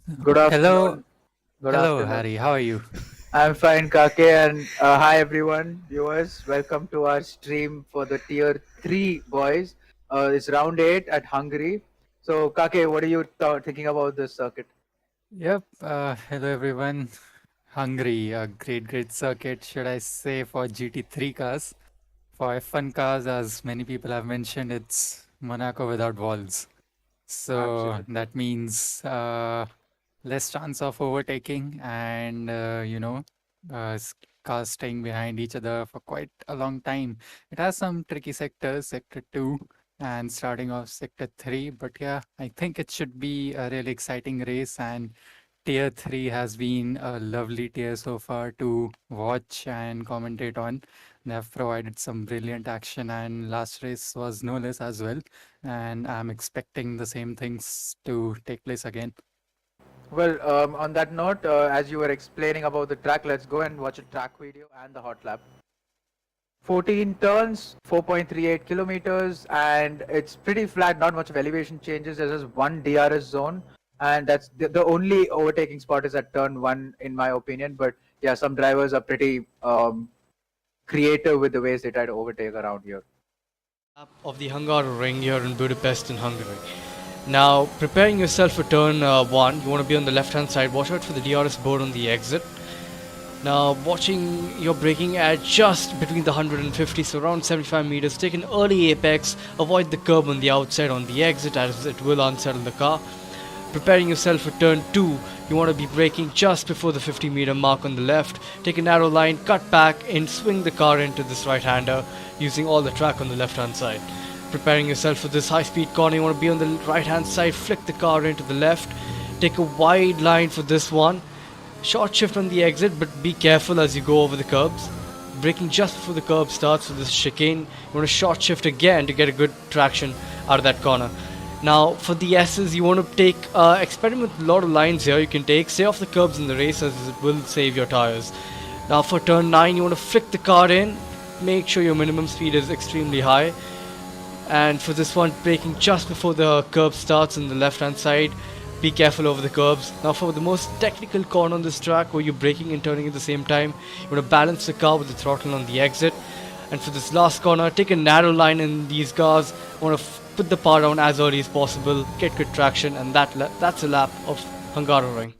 Good Hello, afternoon. Good hello, afternoon. Harry. How are you? I'm fine, Kake, and hi everyone, viewers. Welcome to our stream for the Tier 3 boys. It's round 8 at Hungary. So, Kake, what are you thinking about this circuit? Yep. Hello, everyone. Hungary, a great circuit, should I say, for GT3 cars. For F1 cars, as many people have mentioned, it's Monaco without walls. So Absolutely. that means less chance of overtaking and, cars staying behind each other for quite a long time. It has some tricky sectors, Sector 2 and starting off Sector 3. But yeah, I think it should be a really exciting race. And Tier 3 has been a lovely tier so far to watch and commentate on. They have provided some brilliant action, and last race was no less as well. And I'm expecting the same things to take place again. Well, on that note, as you were explaining about the track, let's go and watch a track video and the hot lap. 14 turns, 4.38 kilometers, and it's pretty flat, not much of elevation changes. There's just one DRS zone, and that's the only overtaking spot is at turn 1, in my opinion. But yeah, some drivers are pretty creative with the ways they try to overtake around here. Of the Hungaroring here in Budapest in Hungary. Now, preparing yourself for turn 1, you want to be on the left hand side. Watch out for the DRS board on the exit. Now, watching your braking at just between the 150, so around 75 meters. Take an early apex, avoid the curb on the outside on the exit as it will unsettle the car. Preparing yourself for turn 2, you want to be braking just before the 50-meter mark on the left. Take a narrow line, cut back, and swing the car into this right-hander using all the track on the left-hand side. Preparing yourself for this high-speed corner, you want to be on the right-hand side, flick the car into the left. Take a wide line for this one. Short shift on the exit, but be careful as you go over the curbs. Braking just before the curb starts for this chicane. You want to short shift again to get a good traction out of that corner. Now, for the S's, you want to take experiment with a lot of lines here. You can take stay off the curbs in the race as it will save your tires. Now, for turn 9, you want to flick the car in. Make sure your minimum speed is extremely high. And for this one, braking just before the curb starts on the left hand side. Be careful over the curbs. Now, for the most technical corner on this track where you're braking and turning at the same time, you want to balance the car with the throttle on the exit. And for this last corner, take a narrow line in these cars. You want to put the power down as early as possible, get good traction, and that's a lap of Hungaroring.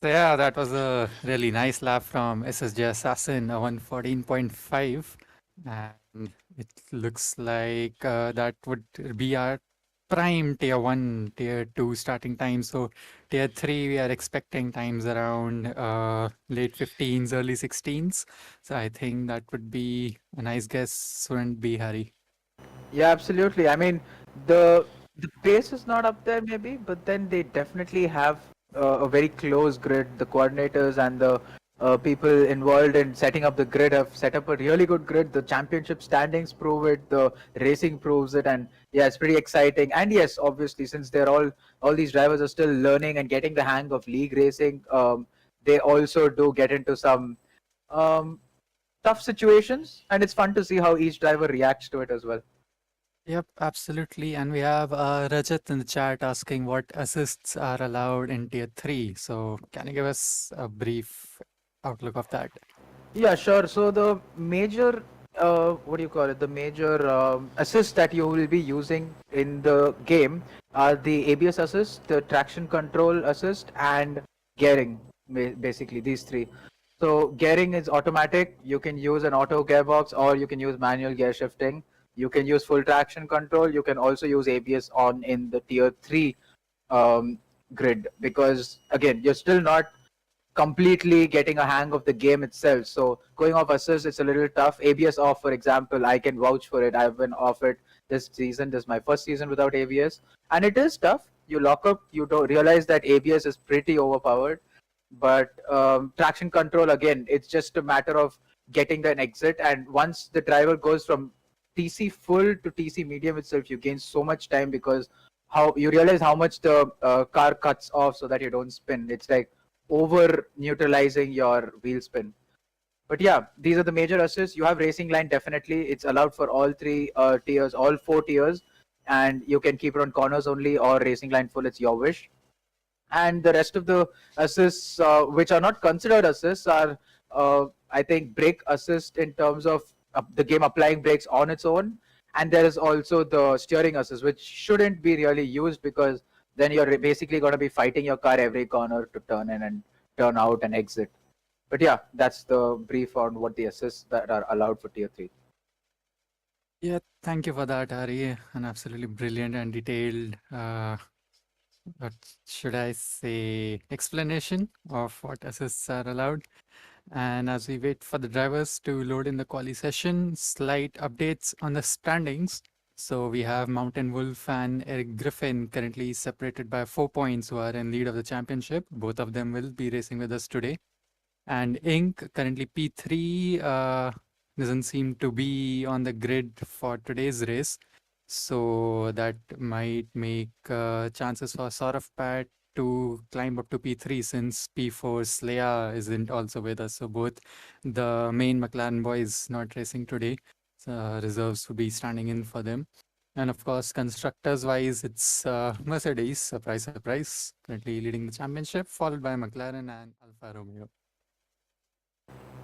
So yeah, that was a really nice lap from SSJassassin, a 114.5. And it looks like that would be our prime tier 1, tier 2 starting time. So tier 3, we are expecting times around late 15s, early 16s. So I think that would be a nice guess, wouldn't be, Harry? Yeah, absolutely. I mean, the pace is not up there maybe, but then they definitely have a very close grid. The coordinators and the people involved in setting up the grid have set up a really good grid. The championship standings prove it. The racing proves it, and yeah, it's pretty exciting. And yes, obviously, since they're all these drivers are still learning and getting the hang of league racing, they also do get into some um, tough situations, and it's fun to see how each driver reacts to it as well. Yep, absolutely. And we have Rajat in the chat asking what assists are allowed in tier 3. So can you give us a brief outlook of that? Yeah, sure. So the major, what do you call it? The major assists that you will be using in the game are the ABS assist, the traction control assist, and gearing. Basically, these three. So gearing is automatic. You can use an auto gearbox, or you can use manual gear shifting. You can use full traction control. You can also use ABS on in the tier 3 um, grid, because again, you're still not completely getting a hang of the game itself. So going off assist, it's a little tough. ABS off, for example, I can vouch for it. I've been off it this season. This is my first season without ABS, and it is tough. You lock up, you don't realize that ABS is pretty overpowered. But traction control, again, it's just a matter of getting an exit. And once the driver goes from TC full to TC medium itself, you gain so much time, because how you realize how much the car cuts off so that you don't spin. It's like over neutralizing your wheel spin. But yeah, these are the major assists. You have racing line, definitely. It's allowed for all three tiers, all 4 tiers. and you can keep it on corners only or racing line full. It's your wish. And the rest of the assists, which are not considered assists, are I think brake assist in terms of the game applying brakes on its own. And there is also the steering assist, which shouldn't be really used because then you're basically going to be fighting your car every corner to turn in and turn out and exit. But yeah, that's the brief on what the assists that are allowed for Tier 3. Yeah, thank you for that, Hari. An absolutely brilliant and detailed, what should I say, explanation of what assists are allowed. And as we wait for the drivers to load in the quali session, slight updates on the standings. So we have Mountain Wolf and Eric Griffin currently separated by 4 points, who are in lead of the championship. Both of them will be racing with us today. And Inc. currently P3 doesn't seem to be on the grid for today's race. So that might make chances for Saurav Pat to climb up to P3, since P4 Slaya isn't also with us. So both the main McLaren boys not racing today. Reserves would be standing in for them. And of course, constructors wise, it's Mercedes, surprise, surprise, currently leading the championship, followed by McLaren and Alfa Romeo.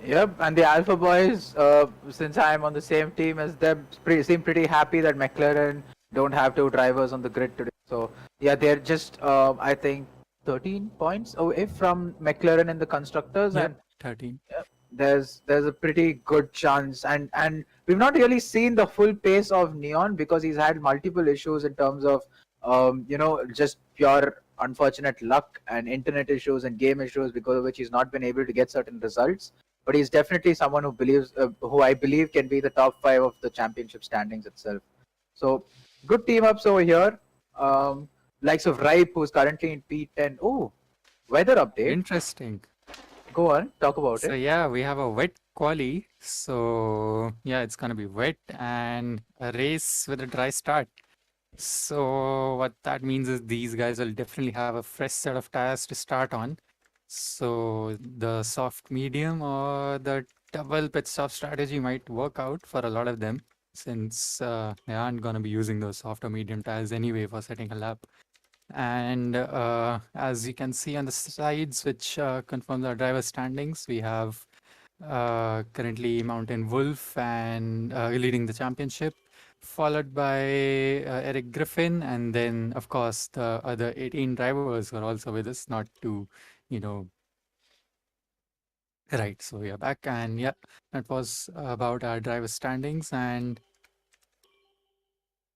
Yep, and the Alpha boys, since I'm on the same team as them, seem pretty happy that McLaren don't have 2 drivers on the grid today. So yeah, they're just I think 13 points away from McLaren in the constructors, Yep, and 13. there's a pretty good chance, and we've not really seen the full pace of Neon because he's had multiple issues in terms of just pure unfortunate luck and internet issues and game issues, because of which he's not been able to get certain results. But he's definitely someone who I believe can be the top 5 of the championship standings itself. So good team ups over here. Likes of Ripe, who's currently in P10. Oh, weather update. Interesting. Go on, talk about So it. yeah, we have a wet quali. So yeah, it's gonna be wet and a race with a dry start. So what that means is these guys will definitely have a fresh set of tires to start on. So the soft medium or the double pit stop strategy might work out for a lot of them, since they aren't gonna be using those soft or medium tires anyway for setting a lap. And as you can see on the sides, which confirms our driver standings, we have currently Mountain Wolf and leading the championship, followed by Eric Griffin, and then of course the other 18 drivers who are also with us, not to, right. So we are back, and yeah, that was about our driver standings. And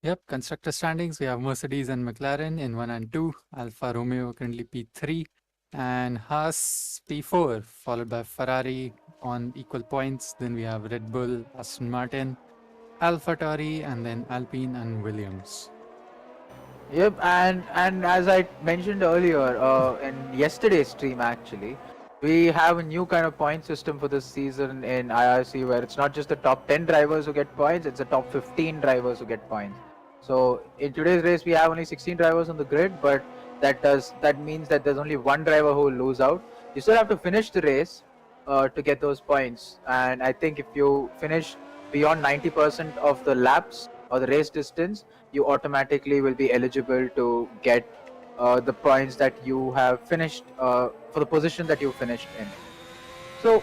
yep, constructor standings, we have Mercedes and McLaren in 1 and 2, Alfa Romeo currently P3, and Haas P4, followed by Ferrari on equal points. Then we have Red Bull, Aston Martin, AlphaTauri, and then Alpine and Williams. Yep, and as I mentioned earlier in yesterday's stream, actually, we have a new kind of point system for this season in IRC, where it's not just the top 10 drivers who get points, it's the top 15 drivers who get points. So in today's race, we have only 16 drivers on the grid, but that means that there's only 1 driver who will lose out. You still have to finish the race to get those points, and I think if you finish beyond 90% of the laps or the race distance, you automatically will be eligible to get the points that you have finished for the position that you finished in. So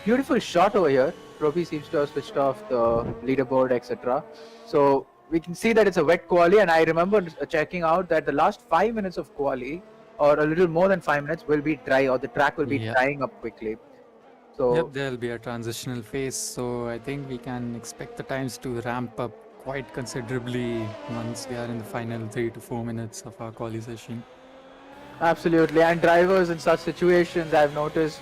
beautiful shot over here. Proby seems to have switched off the leaderboard, etc. So we can see that it's a wet quali, and I remember checking out that the last 5 minutes of quali, or a little more than 5 minutes, will be dry, or the track will be drying up quickly. So yep, there'll be a transitional phase, so I think we can expect the times to ramp up quite considerably once we are in the final 3 to 4 minutes of our quali session. Absolutely, and drivers in such situations, I've noticed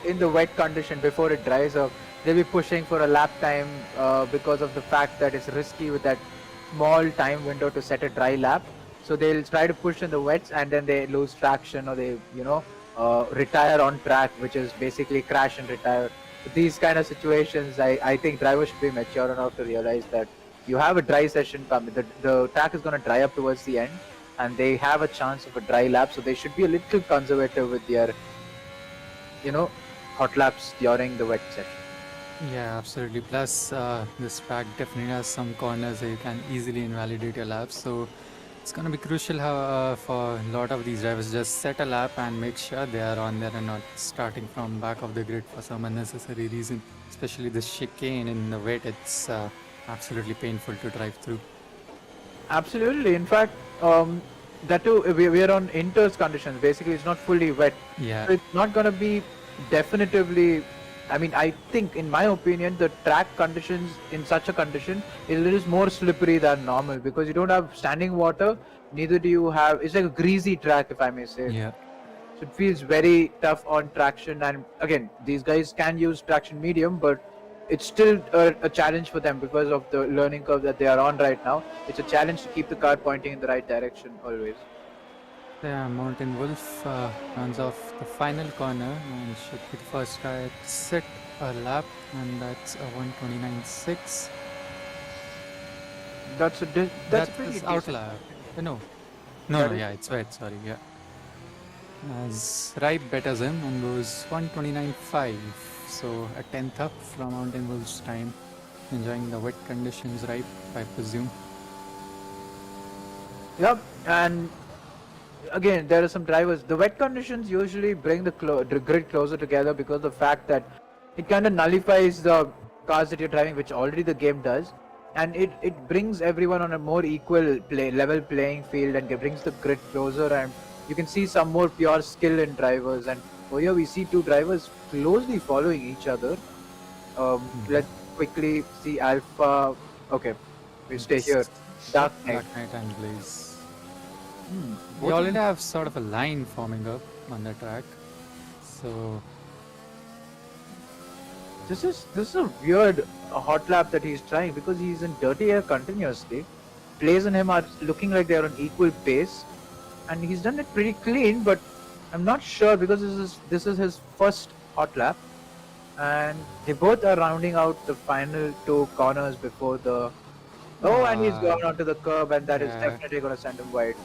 in the wet condition before it dries up, they'll be pushing for a lap time because of the fact that it's risky with that small time window to set a dry lap. So they'll try to push in the wets, and then they lose traction, or they retire on track, which is basically crash and retire. So these kind of situations, I think drivers should be mature enough to realize that you have a dry session coming. The track is going to dry up towards the end, and they have a chance of a dry lap, so they should be a little conservative with their hot laps during the wet session. Yeah, absolutely. Plus, this track definitely has some corners where you can easily invalidate your laps. So it's going to be crucial how, for a lot of these drivers just set a lap and make sure they are on there and not starting from back of the grid for some unnecessary reason. Especially the chicane in the wet, it's absolutely painful to drive through. Absolutely. In fact, that too, we are on inters conditions. Basically, it's not fully wet. Yeah. So it's not going to be definitively. I mean, I think, in my opinion, the track conditions in such a condition is more slippery than normal because you don't have standing water. Neither do you have. It's like a greasy track, if I may say. Yeah. So it feels very tough on traction. And again, these guys can use traction medium, but it's still a challenge for them because of the learning curve that they are on right now. It's a challenge to keep the car pointing in the right direction always. Yeah, Mountain Wolf runs off the final corner and should be the first guy to set a lap, and that's a 129.6. That's a That that's is pretty decent. outlap. No. That is- Yeah, it's wet, sorry, yeah. As Ripe betters him and goes 129.5, so a tenth up from Mountain Wolf's time. Enjoying the wet conditions, Ripe, I presume. Yep, and again, there are some drivers. The wet conditions usually bring the grid closer together because of the fact that it kind of nullifies the cars that you're driving, which already the game does, and it brings everyone on a more equal level playing field and it brings the grid closer, and you can see some more pure skill in drivers. And over here we see two drivers closely following each other. Let's quickly see Alpha. Okay, we stay here. Dark Knight. Dark Knight and Blaze. Hmm, We both of already them- have sort of a line forming up on the track, so This is a weird hot lap that he's trying because he's in dirty air continuously. Blaze and him are looking like they're on equal pace, and he's done it pretty clean. But I'm not sure because this is his first hot lap, and they both are rounding out the final two corners before the. Oh, and he's gone onto the curb, and that is yeah. definitely going to send him wide.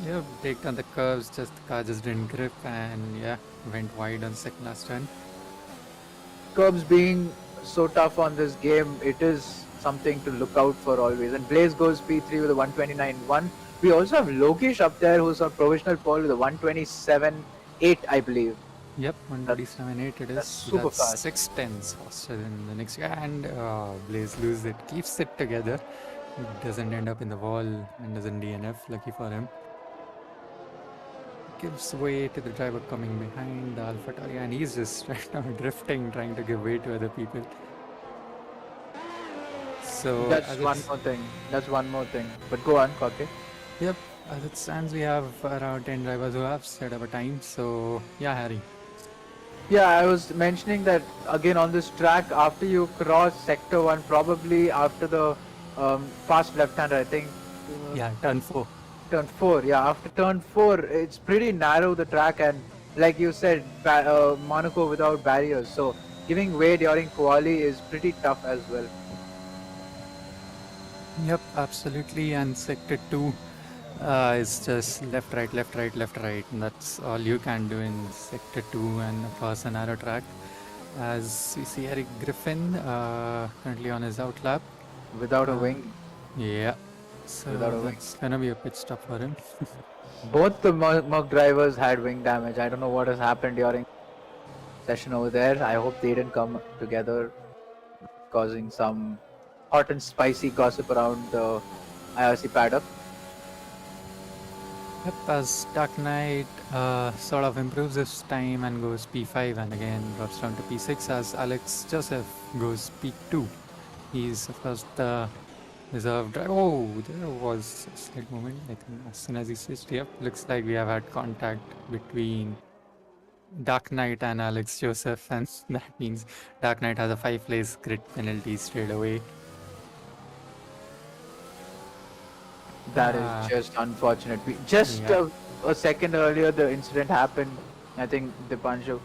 yeah, braked on the curves, just the car just didn't grip and yeah, went wide on the second last turn. Curbs being so tough on this game, it is something to look out for always. And Blaze goes P3 with a 129.1. We also have Lokesh up there who's on provisional pole with a 127.8, I believe. Yep, 137.8 it is. that's super fast. 6 tenths faster than the next guy. And Blaze loses it, keeps it together. It doesn't end up in the wall and doesn't DNF, lucky for him. Gives way to the driver coming behind the AlphaTauri, and he's just right now drifting, trying to give way to other people. So That's as one it's- more thing. That's one more thing. But go on, Kaake. Yep, as it stands, we have around 10 drivers who have set up a time. So yeah, Harry. Yeah, I was mentioning that again on this track, after you cross sector 1, probably after the fast left-hander, I think. Yeah, turn 4. Turn 4, yeah. After turn 4, it's pretty narrow the track, and like you said, Monaco without barriers. So giving way during quali is pretty tough as well. Yep, absolutely. And sector 2 is just left, right, left, right, left, right. And that's all you can do in sector 2 and across a narrow track. As we see Eric Griffin currently on his outlap. Without a wing. Yeah. So Without a wing. that's gonna be a pit stop for him. Both the Merc drivers had wing damage. I don't know what has happened during session over there. I hope they didn't come together, causing some hot and spicy gossip around the IRC paddock. Yep, as Dark Knight sort of improves his time and goes P5 and again drops down to P6 as Alex Joseph goes P2. He's of course the reserve driver. Oh, there was a slight moment. I think as soon as he switched, yep, looks like we have had contact between Dark Knight and Alex Joseph, and that means Dark Knight has a 5-place grid penalty straight away. That Ah. is just unfortunate. Just Yeah. a second earlier, the incident happened. I think Dipanshu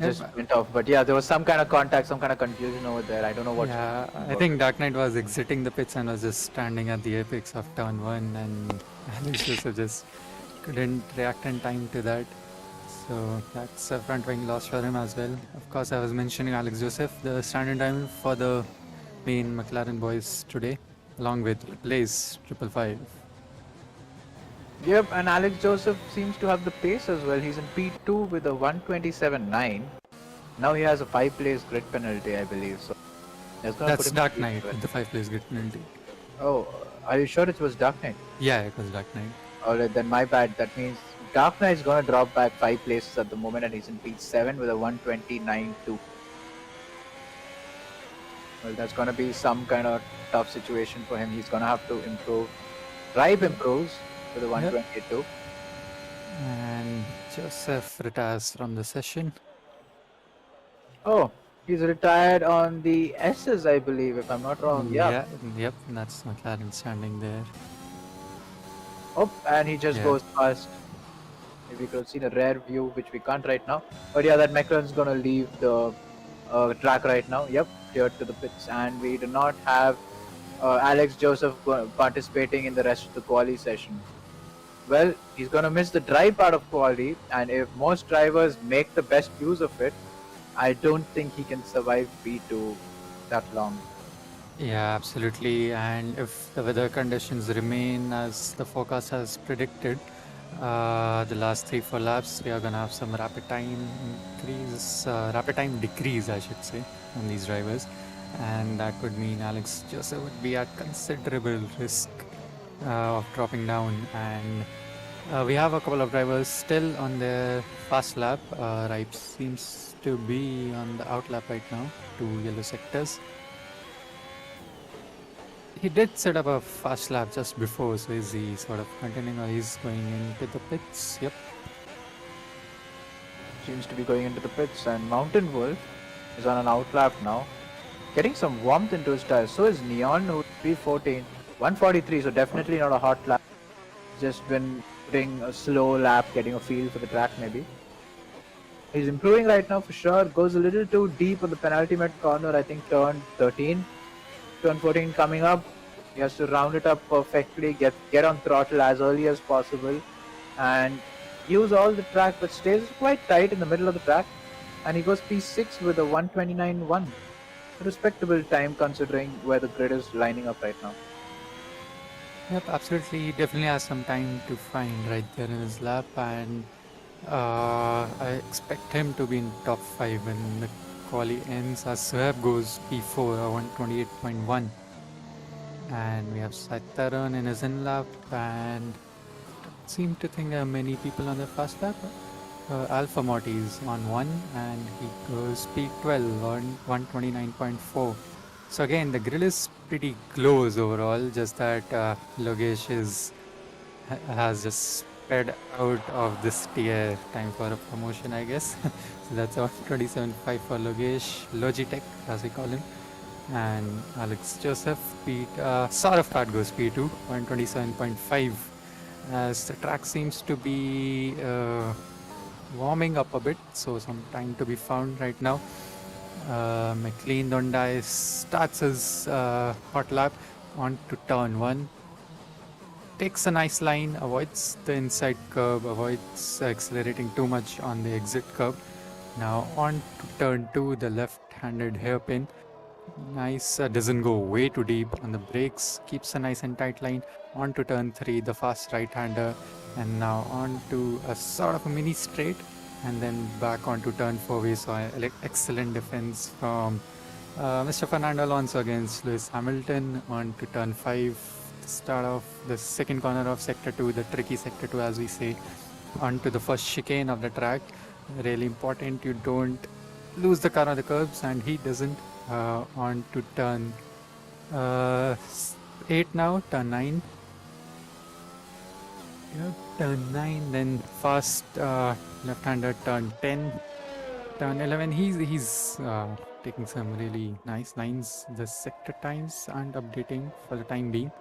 just but- went off. But yeah, there was some kind of contact, some kind of confusion over there. I don't know what. Yeah, I think Dark Knight was exiting the pits and was just standing at the apex of turn 1, and Alex Joseph just couldn't react in time to that. So that's a front wing loss for him as well. Of course, I was mentioning Alex Joseph, the standard time for the main McLaren boys today, along with Blaze 555. Yep, and Alex Joseph seems to have the pace as well. He's in P2 with a 127.9. Now he has a 5-place grid penalty, I believe. So That's Dark Knight with the 5-place grid penalty. Oh, are you sure it was Dark Knight? Yeah, it was Dark Knight. Alright, then my bad. That means Dark Knight's gonna drop back 5 places at the moment and he's in P7 with a 129.2. Well, that's gonna be some kind of tough situation for him. He's gonna have to improve. Ribe improves with a 122. And Joseph retires from the session. Oh, he's retired on the S's, I believe, if I'm not wrong. Yeah. Yep, that's McLaren standing there. Oh, and he just goes past. If we could see the rare view, which we can't right now. But yeah, that McLaren's gonna leave the track right now. Yep, cleared to the pits, and we do not have Alex Joseph participating in the rest of the quali session. Well, he's gonna miss the dry part of quali, and if most drivers make the best use of it, I don't think he can survive P2 that long. Yeah, absolutely. And if the weather conditions remain as the forecast has predicted, the last 3-4 laps, we are gonna have some rapid time decrease, I should say, on these drivers, and that would mean Alex Joseph would be at considerable risk of dropping down. And we have a couple of drivers still on their fast lap. Ripe seems to be on the out lap right now, 2 yellow sectors. He did set up a fast lap just before, so is he sort of continuing or he's going into the pits? Yep. Seems to be going into the pits, and Mountain Wolf is on an out lap now. Getting some warmth into his tires. So is Neon, who's 314, 143, so definitely not a hot lap. Just been putting a slow lap, getting a feel for the track maybe. He's improving right now for sure. Goes a little too deep on the penultimate corner, I think turn 13. Turn 14 coming up. He has to round it up perfectly, get on throttle as early as possible, and use all the track, but stays quite tight in the middle of the track. And he goes P6 with a 129.1. Respectable time considering where the grid is lining up right now. Yep, absolutely. He definitely has some time to find right there in his lap, and I expect him to be in top 5 when the quali ends, as Swab goes P4, 128.1. And we have Sai Tarun in his in lap, and don't seem to think there are many people on the fast lap. Alpha Morty is on 1, and he goes P12 on 129.4. So again, the grid is pretty close overall, just that Logesh has just sped out of this tier time for a promotion, I guess. So that's 127.5 for Logesh, Logitech as we call him. And Alex Joseph, Saurabh goes P2, 127.5. As the track seems to be warming up a bit, so some time to be found right now. McLean Dondai starts his hot lap onto turn 1. Takes a nice line, avoids the inside curb, avoids accelerating too much on the exit curb. Now on to turn 2, the left-handed hairpin. Nice, doesn't go way too deep on the brakes, keeps a nice and tight line. On to turn 3, the fast right-hander, and now on to a sort of a mini straight, and then back onto turn 4. We saw excellent defense from Mr. Fernando Alonso against Lewis Hamilton. On to turn 5, the start of the second corner of sector 2, the tricky sector 2 as we say. On to the first chicane of the track. Really important you don't lose the car on the curbs, and he doesn't. On to turn 8 now, turn 9. Yep, turn 9, then fast left-hander turn 10, turn 11. He's taking some really nice lines. The sector times aren't updating for the time being.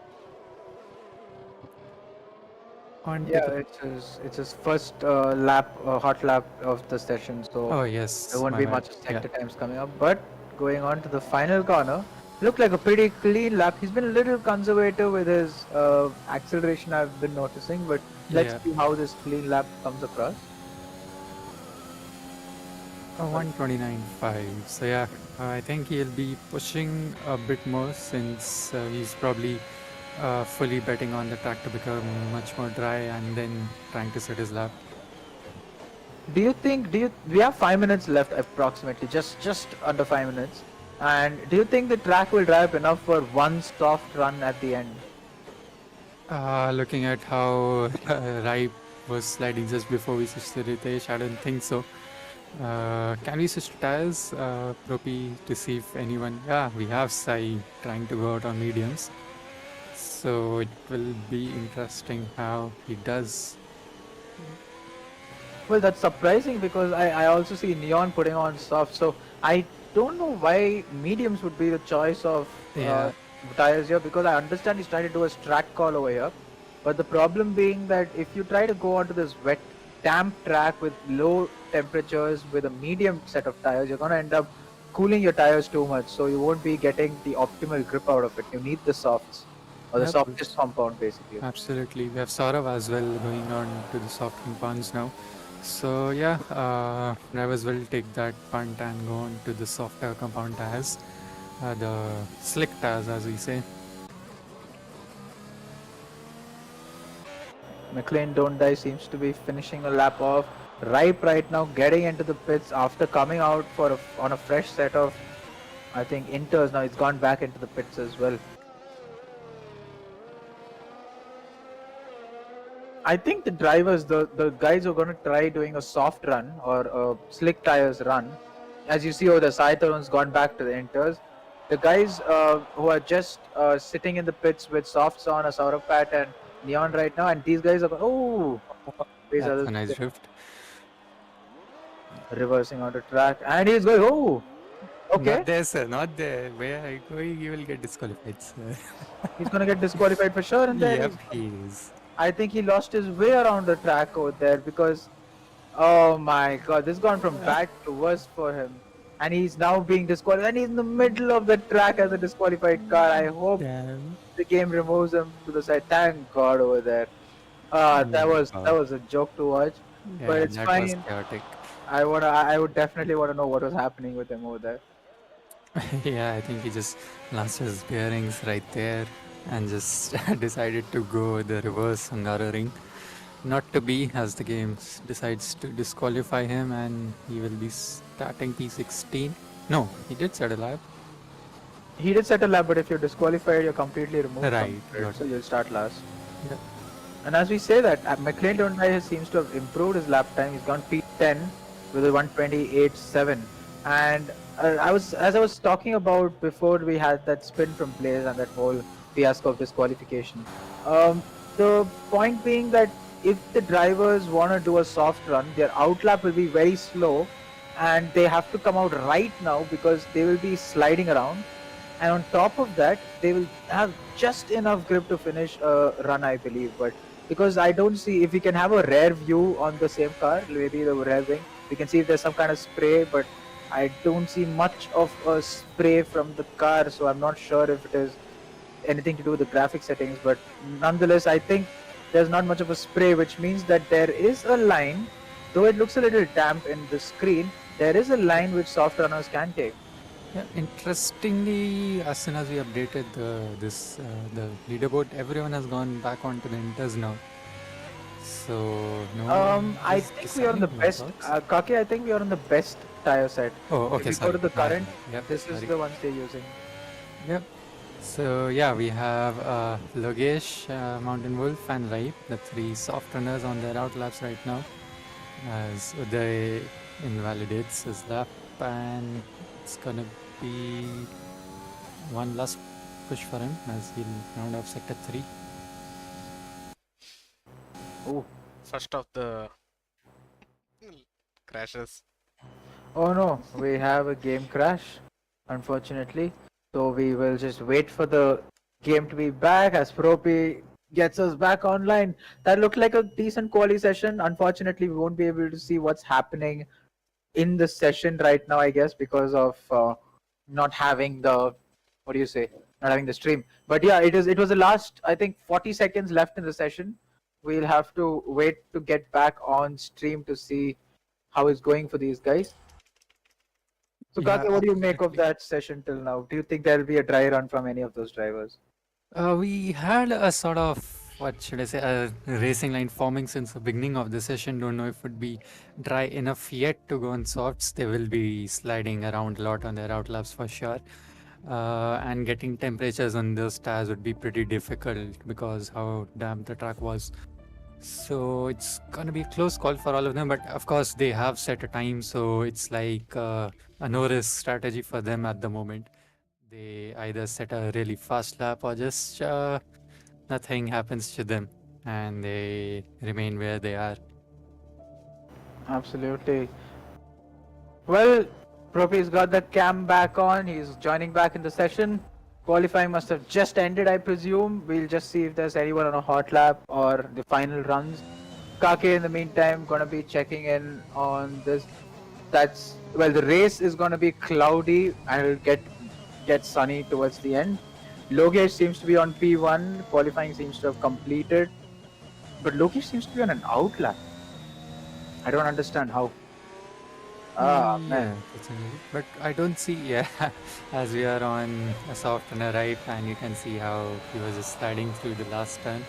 It's his first lap, hot lap of the session, so oh yes, there won't be much sector times coming up. But going on to the final corner, looked like a pretty clean lap. He's been a little conservative with his acceleration, I've been noticing, but let's see how this clean lap comes across. 129.5. So yeah, I think he'll be pushing a bit more since he's probably fully betting on the track to become much more dry and then trying to set his lap. We have 5 minutes left approximately, just under 5 minutes. And do you think the track will dry up enough for one soft run at the end? Looking at how Rai was sliding just before we switched to Ritesh, I don't think so. Can we switch to tires, Propi, to see if anyone... Yeah, we have Sai trying to go out on mediums. So it will be interesting how he does. Well, that's surprising because I also see Neon putting on soft, so I don't know why mediums would be the choice of Yeah. tires here, because I understand he's trying to do a track call over here, but the problem being that if you try to go onto this wet, damp track with low temperatures with a medium set of tires, you're going to end up cooling your tires too much, so you won't be getting the optimal grip out of it. You need the softs, or the Yep. softest compound basically. Absolutely. We have Saurav as well going on to the soft compounds now. So yeah, drivers will take that punt and go on to the softer compound tires, the slick tires as we say. McLean Don't Die seems to be finishing a lap off. Ripe right now getting into the pits after coming out on a fresh set of, I think, inters. Now he's gone back into the pits as well. I think the drivers, the guys who are going to try doing a soft run or a slick tires run, as you see over the Sai Tarun's gone back to the inters. The guys who are just sitting in the pits with softs on, a Saurapat and Neon right now, and these guys are these That's are a nice drift. reversing on the track, and he's going, okay. Not there, sir. Not there. Where are you going? You will get disqualified, sir. He's gonna get disqualified for sure, and then Yep, he is. I think he lost his way around the track over there because, oh my god, this has gone from bad to worse for him. And he's now being disqualified, and he's in the middle of the track as a disqualified car. I hope the game removes him to the side. Thank God over there. That was a joke to watch, Yeah, but it's that fine. was chaotic. I would definitely want to know what was happening with him over there. Yeah, I think he just lost his bearings right there and just decided to go the reverse Hungaroring. Not to be, as the game decides to disqualify him, and he will be starting P16. No, he did set a lap. He did set a lap, but if you're disqualified, you're completely removed. Right, from it, got so it. you'll start last. Yeah. And as we say that, McLean Don't Die seems to have improved his lap time. He's gone P10 with a 128.7. And as I was talking about before we had that spin from Blaze and that whole fiasco of disqualification. The point being that if the drivers want to do a soft run, their outlap will be very slow, and they have to come out right now because they will be sliding around. And on top of that, they will have just enough grip to finish a run, I believe. But because I don't see if we can have a rear view on the same car, maybe the rear wing, we can see if there's some kind of spray, but I don't see much of a spray from the car, so I'm not sure if it is anything to do with the graphic settings. But nonetheless, I think there's not much of a spray, which means that there is a line, though it looks a little damp in the screen, there is a line which soft runners can take. Yeah, interestingly, as soon as we updated the leaderboard, everyone has gone back onto the inters now. So no. I is think we are on the deciding best. myself. Kake, I think we are on the best tire set. Oh, If okay. we Sorry. go to the current, Yep, this is sorry. the ones they're using. Yep. So yeah, we have Logesh, Mountain Wolf, and Raip, the three soft runners on their outlaps right now. As Uday invalidates his lap, and it's gonna be one last push for him as he'll round off sector 3. Oh. First of the crashes. Oh no, we have a game crash, unfortunately. So we will just wait for the game to be back as Propi gets us back online. That looked like a decent quali session. Unfortunately, we won't be able to see what's happening in the session right now, I guess, because of not having the, what do you say, not having the stream. But yeah, it was the last, I think, 40 seconds left in the session. We'll have to wait to get back on stream to see how it's going for these guys. So, Yeah, Kake, what do you make of absolutely. that session till now? Do you think there'll be a dry run from any of those drivers? We had a sort of, what should I say, a racing line forming since the beginning of the session. Don't know if it would be dry enough yet to go on softs. They will be sliding around a lot on their outlaps for sure. And getting temperatures on those tires would be pretty difficult because how damp the track was. So it's gonna be a close call for all of them, but of course they have set a time, so it's like a no-risk strategy for them at the moment. They either set a really fast lap or just nothing happens to them and they remain where they are. Absolutely. Well, Propi's got the cam back on. He's joining back in the session. Qualifying must have just ended, I presume. We'll just see if there's anyone on a hot lap or the final runs. Kake, in the meantime, gonna be checking in on this. That's well, the race is gonna be cloudy and it'll get sunny towards the end. Logesh seems to be on P1. Qualifying seems to have completed, but Logesh seems to be on an outlap. I don't understand how. Ah, man. Yeah, that's but I don't see, yeah, as we are on a soft and a ripe, and you can see how he was just sliding through the last turn.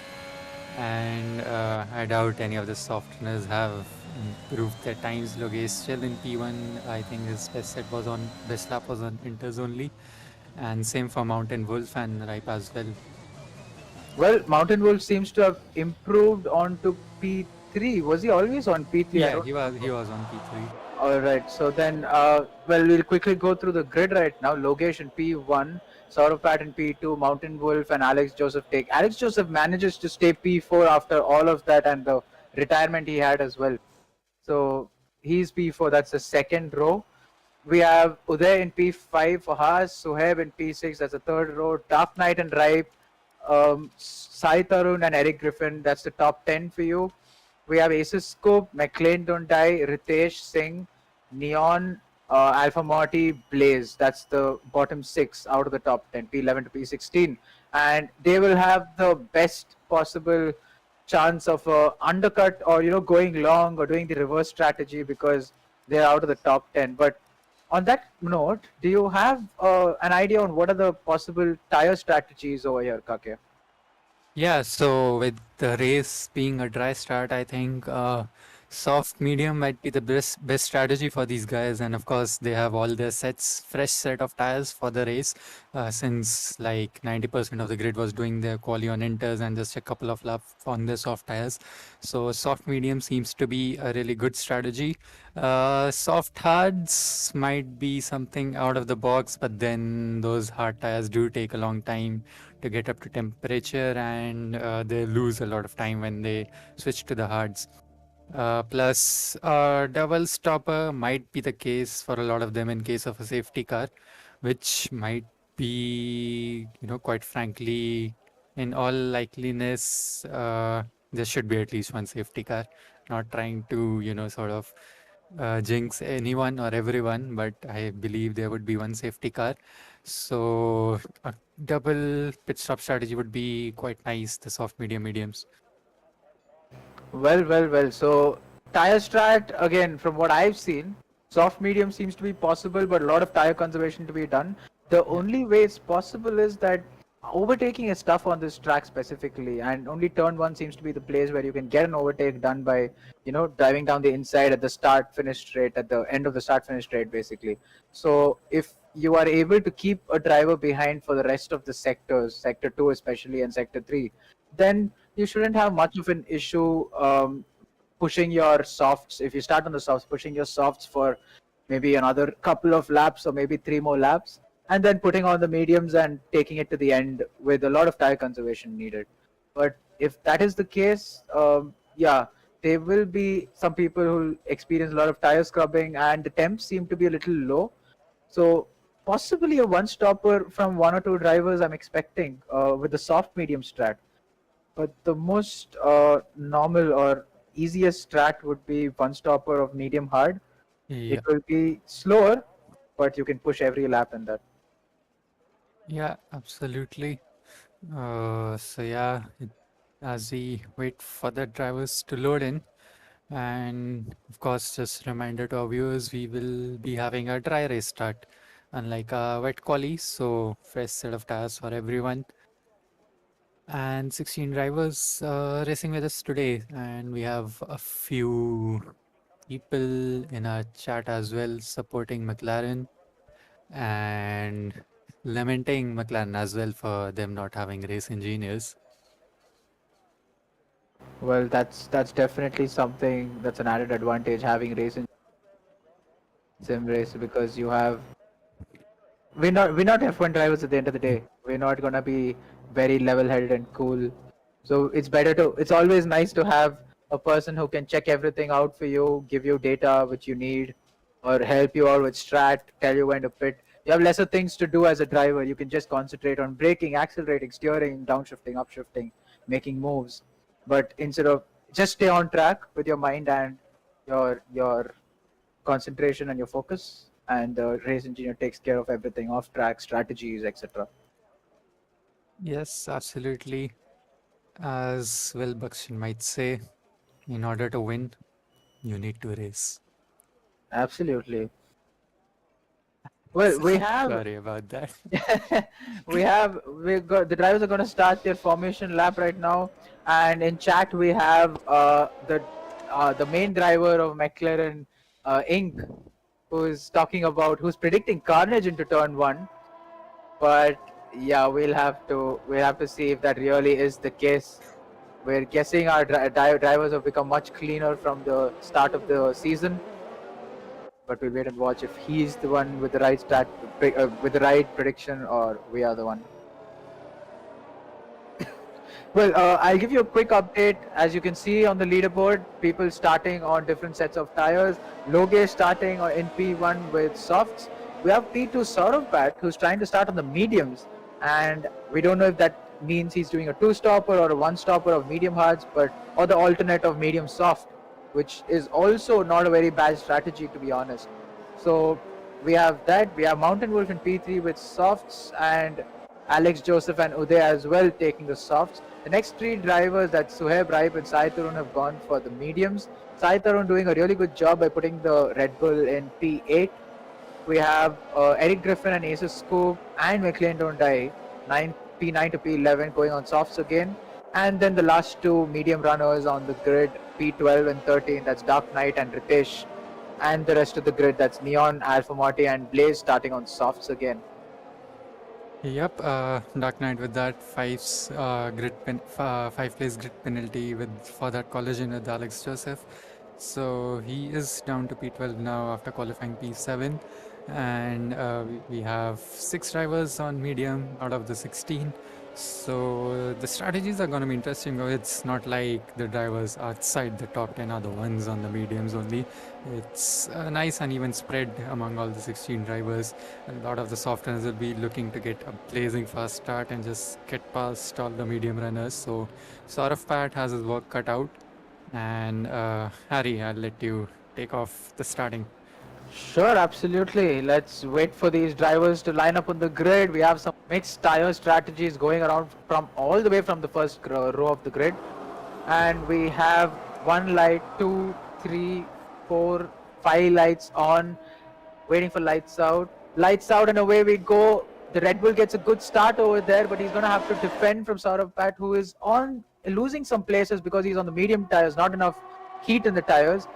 And I doubt any of the softeners have improved their times. Logesh still in P1. I think his best lap was on inters only, and same for Mountain Wolf and Ripe as well. Well, Mountain Wolf seems to have improved onto P3. Was he always on P3? I Yeah, don't he was on P3. All right. So then, well, we'll quickly go through the grid right now. Logesh in P1, Saurabh in P2, Mountain Wolf and Alex Joseph take. Alex Joseph manages to stay P4 after all of that and the retirement he had as well. So he's P4. That's the second row. We have Uday in P5 for Haas, Suhaib in P6. That's the third row. Dark Knight and Ripe, Sai Tarun and Eric Griffin. That's the top 10 for you. We have Aces Scope, McLean Don't Die, Ritesh Singh, Neon, Alpha Morty, Blaze. That's the bottom 6 out of the top 10, P11 to P16. And they will have the best possible chance of undercut or going long or doing the reverse strategy because they're out of the top 10. But on that note, do you have an idea on what are the possible tire strategies over here, Kake? Yeah, so with the race being a dry start, I think soft medium might be the best strategy for these guys. And of course, they have all their fresh set of tires for the race, since like 90% of the grid was doing their quali on inters and just a couple of laps on their soft tires. So soft medium seems to be a really good strategy. Soft hards might be something out of the box, but then those hard tires do take a long time to get up to temperature, and they lose a lot of time when they switch to the hards. Plus, double stopper might be the case for a lot of them in case of a safety car, which might be, quite frankly, in all likeliness, there should be at least one safety car. Not trying to, sort of jinx anyone or everyone, but I believe there would be one safety car. So a double pit stop strategy would be quite nice, the soft mediums. Well. So tire strat again, from what I've seen, soft medium seems to be possible, but a lot of tire conservation to be done. The only way it's possible is that overtaking is tough on this track specifically, and only turn one seems to be the place where you can get an overtake done by driving down the inside at the start finish straight at the end of the start finish straight basically. So if you are able to keep a driver behind for the rest of the sectors, sector 2 especially and sector 3, then you shouldn't have much of an issue pushing your softs. If you start on the softs, pushing your softs for maybe another couple of laps or maybe 3 more laps, and then putting on the mediums and taking it to the end with a lot of tire conservation needed. But if that is the case, yeah, there will be some people who experience a lot of tire scrubbing, and the temps seem to be a little low. So possibly a one stopper from one or two drivers I'm expecting with the soft medium strat. But the most normal or easiest strat would be one stopper of medium hard. Yeah, It will be slower, but you can push every lap in that. yeah, absolutely. So yeah, as we wait for the drivers to load in, And of course, just reminder to our viewers, we will be having a dry race start, unlike a wet quali, so fresh set of tires for everyone. And 16 drivers racing with us today, and we have a few people in our chat as well supporting McLaren and lamenting McLaren as well for them not having race engineers. Well, that's definitely something that's an added advantage having race in sim race, because you have we're not F1 drivers at the end of the day. We're not gonna be very level-headed and cool. So it's always nice to have a person who can check everything out for you, give you data which you need, or help you out with strat, tell you when to pit. You have lesser things to do as a driver. You can just concentrate on braking, accelerating, steering, downshifting, upshifting, making moves. But instead of just stay on track with your mind and your concentration and your focus, and the race engineer takes care of everything off track strategies, etc. Yes, absolutely. As Will Buxton might say, in order to win, you need to race. Absolutely. Well, we have Sorry about that. we got the drivers are going to start their formation lap right now, and in chat we have the main driver of McLaren Inc, who's predicting carnage into turn 1. But yeah, we'll have to see if that really is the case. We're guessing our drivers have become much cleaner from the start of the season, but we'll wait and watch if he's the one with the with the right prediction, or we are the one. Well, I'll give you a quick update. As you can see on the leaderboard, people starting on different sets of tires. Loge starting in P1 with softs. We have P2 Saurav who's trying to start on the mediums, and we don't know if that means he's doing a 2-stopper or a 1-stopper of medium hards, or the alternate of medium soft, which is also not a very bad strategy, to be honest. So we have that. We have Mountain Wolf in P3 with softs, and Alex Joseph and Uday as well taking the softs. The next 3 drivers, that's Suhaib, Raib and Sai Tarun, have gone for the mediums. Sai Tarun doing a really good job by putting the Red Bull in P8. We have Eric Griffin and Aces Scoop and McLean Don't Die, P9 to P11 going on softs again. And then the last 2 medium runners on the grid, P12 and 13, that's Dark Knight and Ritesh. And the rest of the grid, that's Neon, Alpha Marty and Blaze starting on softs again. Yep, Dark Knight with that 5 place grid penalty for that collision with Alex Joseph. So he is down to P12 now after qualifying P7, and we have 6 drivers on medium out of the 16. So the strategies are going to be interesting. It's not like the drivers outside the top 10 are the ones on the mediums only. It's a nice uneven spread among all the 16 drivers. A lot of the soft runners will be looking to get a blazing fast start and just get past all the medium runners. So Saurav Pat has his work cut out. And Harry, I'll let you take off the starting. Sure, absolutely. Let's wait for these drivers to line up on the grid. We have some mixed tire strategies going around from all the way from the first row of the grid. And we have 1 light, 2, 3, 4, 5 lights on, waiting for lights out. Lights out and away we go. The Red Bull gets a good start over there, but he's going to have to defend from Saurav Pat, who is losing some places because he's on the medium tires, not enough heat in the tires.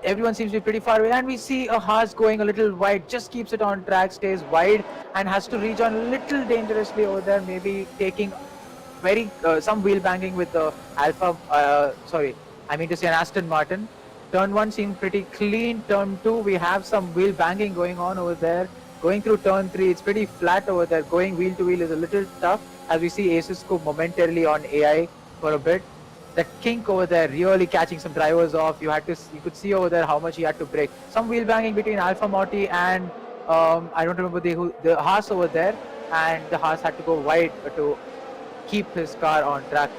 Everyone seems to be pretty far away, and we see a Haas going a little wide, just keeps it on track, stays wide, and has to rejoin a little dangerously over there, maybe taking some wheel banging with the an Aston Martin. Turn 1 seemed pretty clean. Turn 2, we have some wheel banging going on over there. Going through turn 3, it's pretty flat over there. Going wheel to wheel is a little tough, as we see Aces go momentarily on AI for a bit. That kink over there really catching some drivers off. You could see over there how much he had to brake. Some wheel banging between Alpha Marty and I don't remember the Haas over there, and the Haas had to go wide to keep his car on track.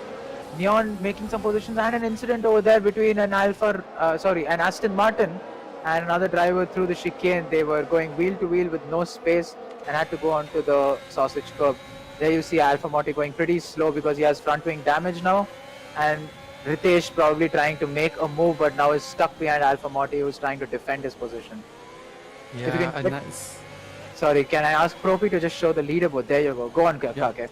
Neon making some positions, and an incident over there between an Aston Martin and another driver through the chicane. They were going wheel to wheel with no space and had to go onto the sausage curb. There you see Alpha Marty going pretty slow because he has front wing damage now. And Ritesh probably trying to make a move, but now is stuck behind Alpha Morty, who's trying to defend his position. If you Yeah, a can nice. Sorry, can I ask Profi to just show the leaderboard? There you go. Go on, Yeah. Kake.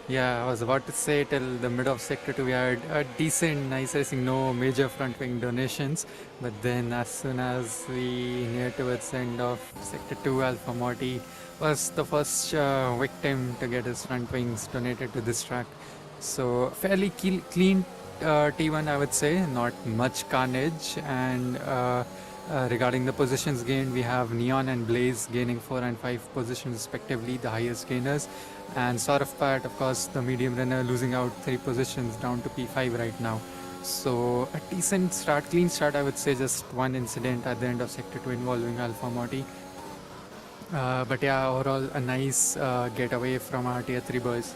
Yeah, I was about to say till the mid of Sector 2 we had a decent, nice racing, no major front wing donations. But then as soon as we near towards the end of Sector 2, Alpha Morty was the first victim to get his front wings donated to this track. So fairly clean T1 I would say, not much carnage. And regarding the positions gained, we have Neon and Blaze gaining 4 and 5 positions respectively, the highest gainers. And sort of part, of course, the medium runner losing out 3 positions down to P5 right now. So a decent start, clean start, I would say. Just one incident at the end of Sector 2 involving Alpha Morty. But yeah, overall a nice getaway from our Tier 3 boys.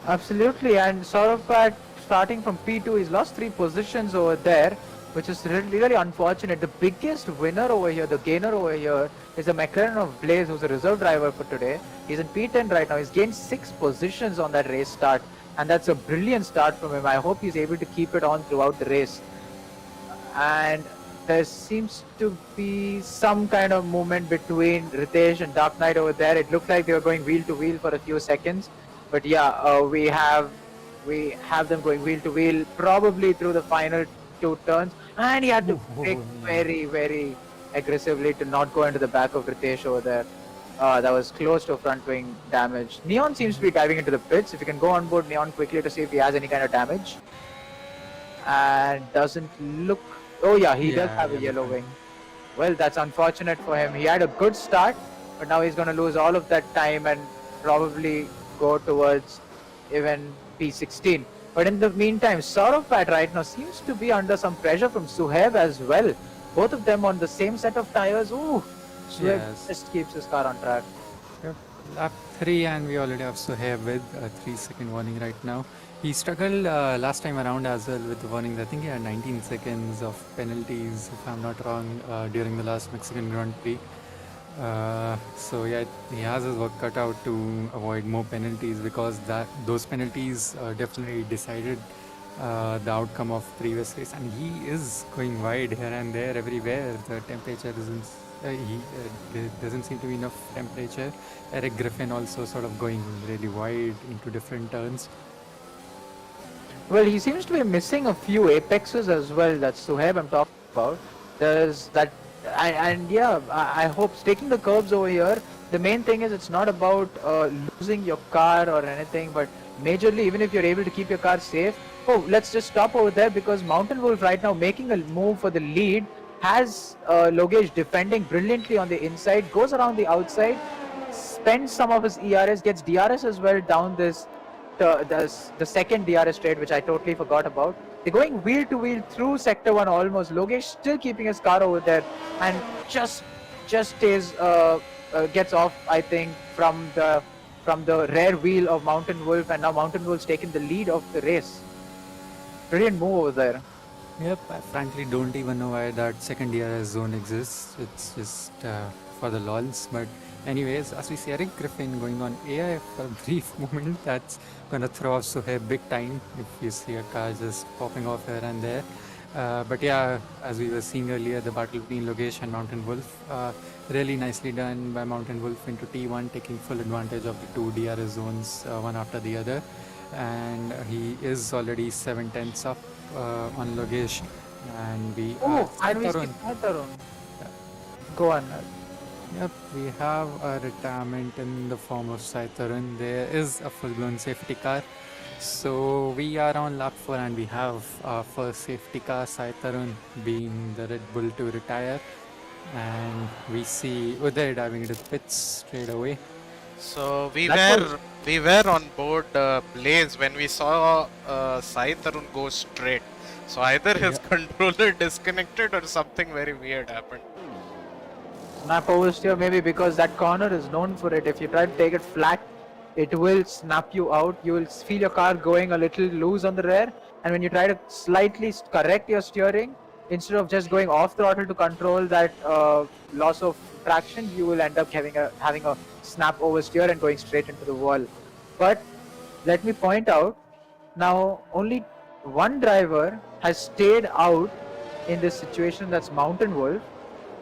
Absolutely, and Saurabh starting from P2, he's lost 3 positions over there, which is really unfortunate. The biggest winner over here, the gainer over here, is the McLaren of Blaze, who's a reserve driver for today. He's in P10 right now. He's gained 6 positions on that race start, and that's a brilliant start from him. I hope he's able to keep it on throughout the race. And there seems to be some kind of movement between Ritesh and Dark Knight over there. It looked like they were going wheel to wheel for a few seconds. But yeah, we have them going wheel to wheel probably through the final 2 turns, and he had to brake very aggressively to not go into the back of Ritesh over there. That was close to front wing damage. Neon seems to be diving into the pits. If you can go on board Neon quickly to see if he has any kind of damage. And doesn't look... Oh yeah, he does have a yellow wing. Well, that's unfortunate for him. He had a good start, but now he's going to lose all of that time and probably go towards even P16. But in the meantime, Saurabh right now seems to be under some pressure from Suhaib as well. Both of them on the same set of tires. Ooh, Suhaib just keeps his car on track. Yep. Lap 3 and we already have Suhaib with a 3-second warning right now. He struggled last time around as well with the warnings. I think he had 19 seconds of penalties, if I'm not wrong, during the last Mexican Grand Prix. So yeah, he has his work cut out to avoid more penalties, because those penalties definitely decided the outcome of previous race, and he is going wide here and there everywhere. The temperature there doesn't seem to be enough temperature. Eric Griffin also sort of going really wide into different turns. Well, he seems to be missing a few apexes as well. That's Suhaib I'm talking about. There's that, and yeah, I hope taking the curbs over here. The main thing is it's not about losing your car or anything, but majorly, even if you're able to keep your car safe. Oh, let's just stop over there, because Mountain Wolf right now making a move for the lead, has Logesh defending brilliantly on the inside, goes around the outside, spends some of his ERS, gets DRS as well down this the second DRS straight, which I totally forgot about. They're going wheel to wheel through Sector 1 almost. Logesh still keeping his car over there and just stays, gets off, I think, from the rear wheel of Mountain Wolf, and now Mountain Wolf's taken the lead of the race. Brilliant move over there. Yep, I frankly don't even know why that second DRS zone exists. It's just for the lols. But anyways, as we see Eric Griffin going on AI for a brief moment, that's gonna throw off Suhaib big time if you see a car just popping off here and there. But yeah, as we were seeing earlier, the battle between Logesh and Mountain Wolf, really nicely done by Mountain Wolf into T1, taking full advantage of the 2 DRS zones, one after the other. And he is already 7/10 up on Logesh, and we Sai Tarun. Go on. Yep, we have a retirement in the form of Sai Tarun. There is a full-blown safety car. So we are on lap 4 and we have our first safety car, Sai Tarun, being the Red Bull to retire. And we see Uday diving into the pits straight away. So we were on board Blaze when we saw Sai Tarun go straight. So either his controller disconnected or something very weird happened. Snap oversteer, maybe because that corner is known for it. If you try to take it flat, it will snap you out. You will feel your car going a little loose on the rear, and when you try to slightly correct your steering, instead of just going off throttle to control that loss of traction, you will end up having a snap oversteer and going straight into the wall. But let me point out Now, only one driver has stayed out in this situation, that's Mountain Wolf.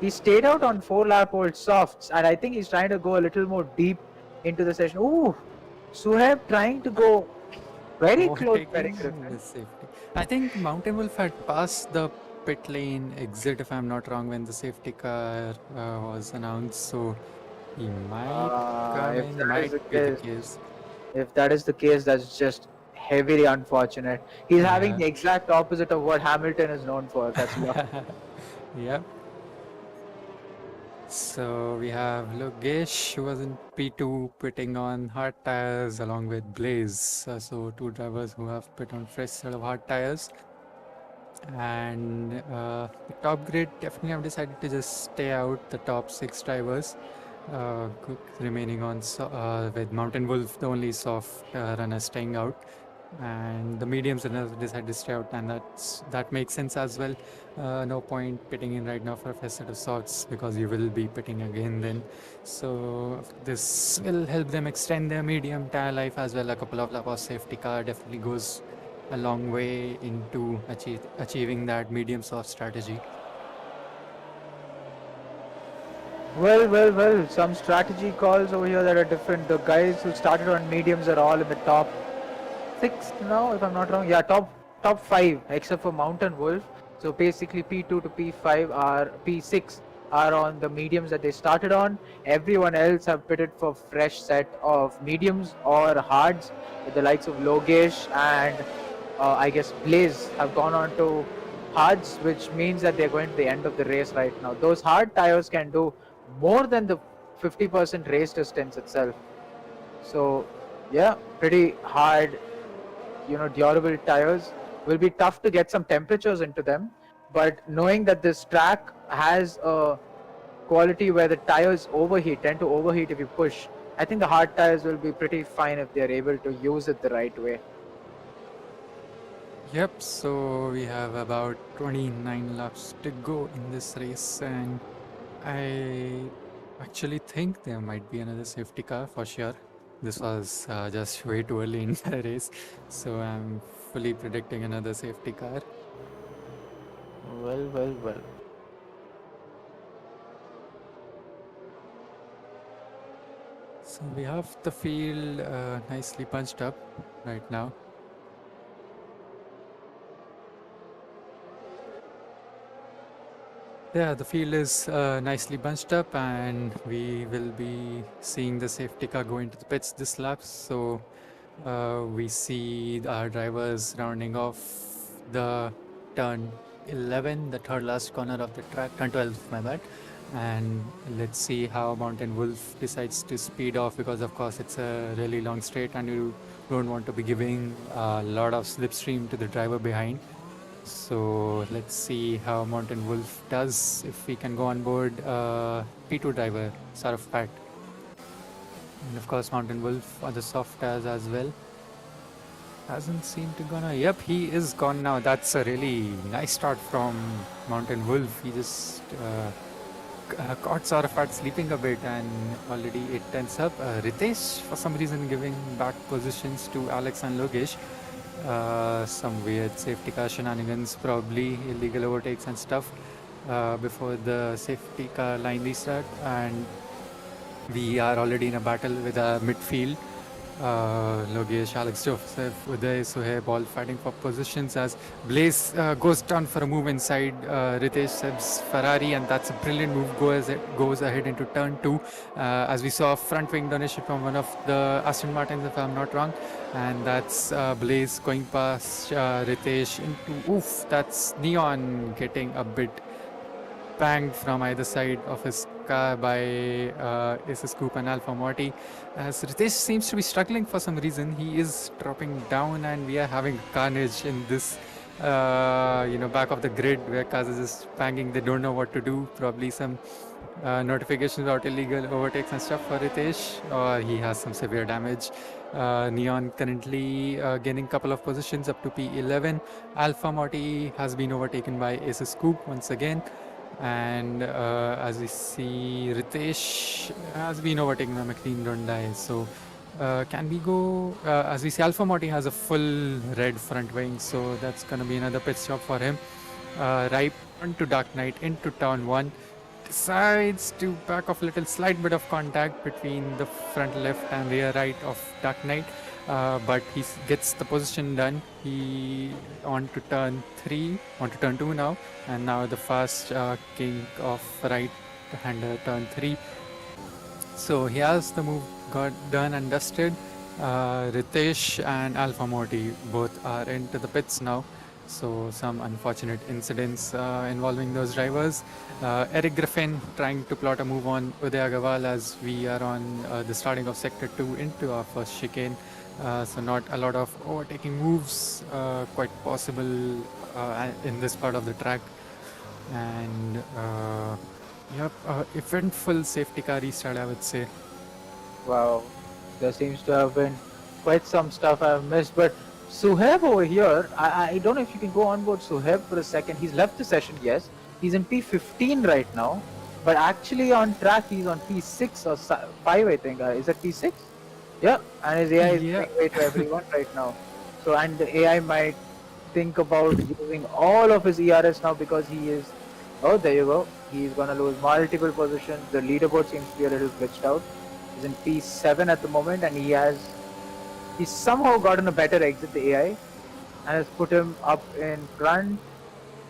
He stayed out on 4-lap-old softs, and I think he's trying to go a little more deep into the session. Ooh, Suhaib trying to go very close, very Overtaking Griffin. with safety. I think Mountain Wolf had passed the pit lane exit, if I'm not wrong, when the safety car was announced. So he might come If in, that is might the be the case, case. if that is the case, that's just heavily unfortunate. He's having Yeah. the exact opposite of what Hamilton is known for. That's luck. Yep. So we have Logesh, who was in P2, pitting on hard tires along with Blaze. So two drivers who have pit on fresh set of hard tires. And the top grid definitely have decided to just stay out, the top 6 drivers, remaining on with Mountain Wolf, the only soft runner staying out. And the mediums runners decided to stay out, and that makes sense as well. No point pitting in right now for a fresh set of softs because you will be pitting again then. So this will help them extend their medium tire life as well. A couple of laps of safety car definitely goes a long way into achieving that medium soft strategy. Well. Some strategy calls over here that are different. The guys who started on mediums are all in the top 6 now, if I'm not wrong. Yeah, top 5, except for Mountain Wolf. So basically, P2 to P5 are P6 are on the mediums that they started on. Everyone else have pitted for fresh set of mediums or hards, with the likes of Logesh and I guess Blaze have gone on to hards, which means that they're going to the end of the race right now. Those hard tires can do more than the 50% race distance itself. So yeah, pretty hard, durable tires. Will be tough to get some temperatures into them, but knowing that this track has a quality where the tires tend to overheat if you push, I think the hard tires will be pretty fine if they're able to use it the right way. Yep, so we have about 29 laps to go in this race, and I actually think there might be another safety car for sure. This was just way too early in the race, so I'm fully predicting another safety car. Well. So we have the field nicely punched up right now. Yeah, the field is nicely bunched up, and we will be seeing the safety car go into the pits this lap. So we see our drivers rounding off the turn 11, the third last corner of the track, turn 12, my bad. And let's see how Mountain Wolf decides to speed off, because of course it's a really long straight and you don't want to be giving a lot of slipstream to the driver behind. So let's see how Mountain Wolf does, if we can go on board P2 driver, Sarafat. And of course Mountain Wolf are the soft tires as well. Hasn't seemed to gonna. Yep, he is gone now. That's a really nice start from Mountain Wolf. He just caught Sarafat sleeping a bit, and already it tense up. Ritesh, for some reason, giving back positions to Alex and Logesh. Some weird safety car shenanigans, probably illegal overtakes and stuff before the safety car line restart. And we are already in a battle with our midfield. Logesh, Alex Joseph, Uday, Suhaib, all fighting for positions as Blaze goes down for a move inside Ritesh Seb's Ferrari, and that's a brilliant move. Goes ahead into turn 2 as we saw a front wing donation from one of the Aston Martins, if I'm not wrong, and that's Blaze going past Ritesh into, oof, that's Neon getting a bit banged from either side of his car by Aces Coupe and Alpha Morty. As Ritesh seems to be struggling for some reason, he is dropping down, and we are having carnage in this back of the grid where cars are just banging. They don't know what to do. Probably some notifications about illegal overtakes and stuff for Ritesh, or he has some severe damage. Neon currently gaining a couple of positions up to P11. Alpha Morty has been overtaken by Aces Coupe once again. And as we see, Ritesh has been overtaken by McLean Don't Die. So Can we go? As we see, Alpha Morty has a full red front wing, so that's gonna be another pit stop for him. Right onto Dark Knight into turn one. Decides to back off a little, slight bit of contact between the front left and rear right of Dark Knight, but he gets the position done. He on to turn 3, on to turn 2 now, and now the fast king of right hander turn 3. So he has the move got done and dusted. Ritesh and Alpha Morty both are into the pits now. So some unfortunate incidents involving those drivers. Eric Griffin trying to plot a move on Uday Agarwal as we are on the starting of sector 2 into our first chicane. So not a lot of overtaking moves quite possible in this part of the track. And yep, eventful safety car restart, I would say. Wow, there seems to have been quite some stuff I've missed. But Suhaib over here, I don't know if you can go on board Suhaib for a second. He's left the session, yes. He's in P15 right now, but actually on track he's on P6 or 5, I think. Is that P6? Yeah, and his AI is Yeah. giving way to everyone right now. So, and the AI might think about using all of his ERS now because he is. Oh, there you go. He's gonna lose multiple positions. The leaderboard seems to be a little glitched out. He's in P7 at the moment, and he's somehow gotten a better exit, the AI, and has put him up in front.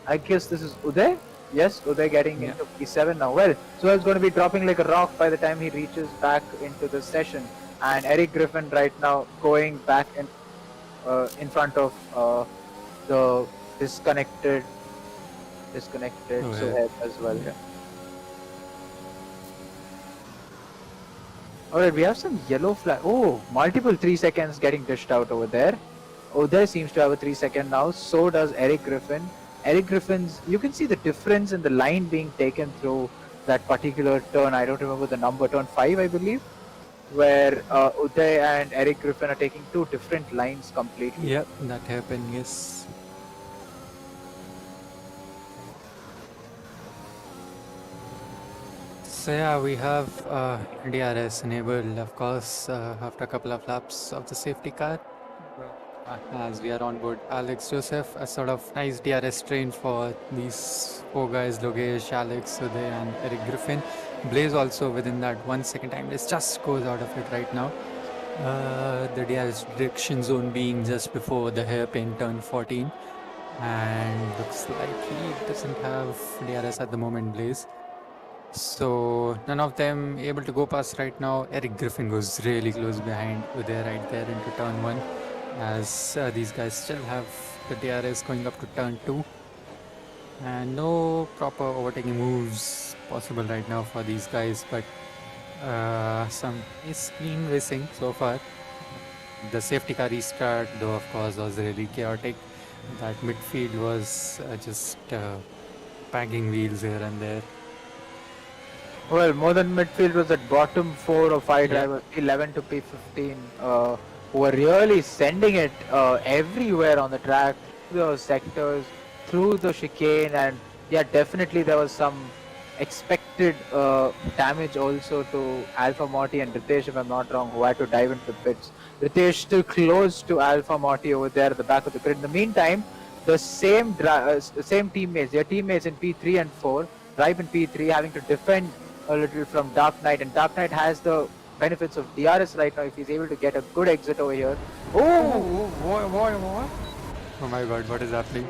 I guess this is Uday. Yes, Uday getting Yeah. into P7 now. Well, so he's going to be dropping like a rock by the time he reaches back into the session. And Eric Griffin right now going back in front of the disconnected Suhaib as well. Yeah. Alright, we have some yellow flag. Oh, multiple 3 seconds getting dished out over there. Uday seems to have a 3 second now. So does Eric Griffin. Eric Griffin's, you can see the difference in the line being taken through that particular turn. I don't remember the number, turn 5, I believe, where Uday and Eric Griffin are taking two different lines completely. Yep, that happened, yes. So yeah, we have DRS enabled, of course, after a couple of laps of the safety car. As we are on board Alex Joseph, a sort of nice DRS train for these four guys, Logesh, Alex, Uday and Eric Griffin. Blaze also within that 1 second time, this just goes out of it right now. The DRS direction zone being just before the hairpin turn 14, and looks like he doesn't have DRS at the moment, Blaze. So none of them able to go past right now. Eric Griffin goes really close behind Uday right there into turn 1, as these guys still have the DRS going up to turn 2, and no proper overtaking moves possible right now for these guys, but some nice clean racing so far. The safety car restart, though, of course, was really chaotic. That midfield was just bagging wheels here and there. Well, more than midfield was at bottom 4 or 5 Yeah. drivers, 11 to P15, who were really sending it everywhere on the track, through the sectors, through the chicane, and yeah, definitely there was some expected damage also to Alpha Morty and Ritesh, if I'm not wrong, who had to dive into the pits. Ritesh still close to Alpha Morty over there at the back of the grid. In the meantime, the same teammates, their teammates in P3 and 4, Ripe in P3 having to defend a little from Dark Knight, and Dark Knight has the benefits of DRS right now if he's able to get a good exit over here. Oh! Oh my god, what is happening?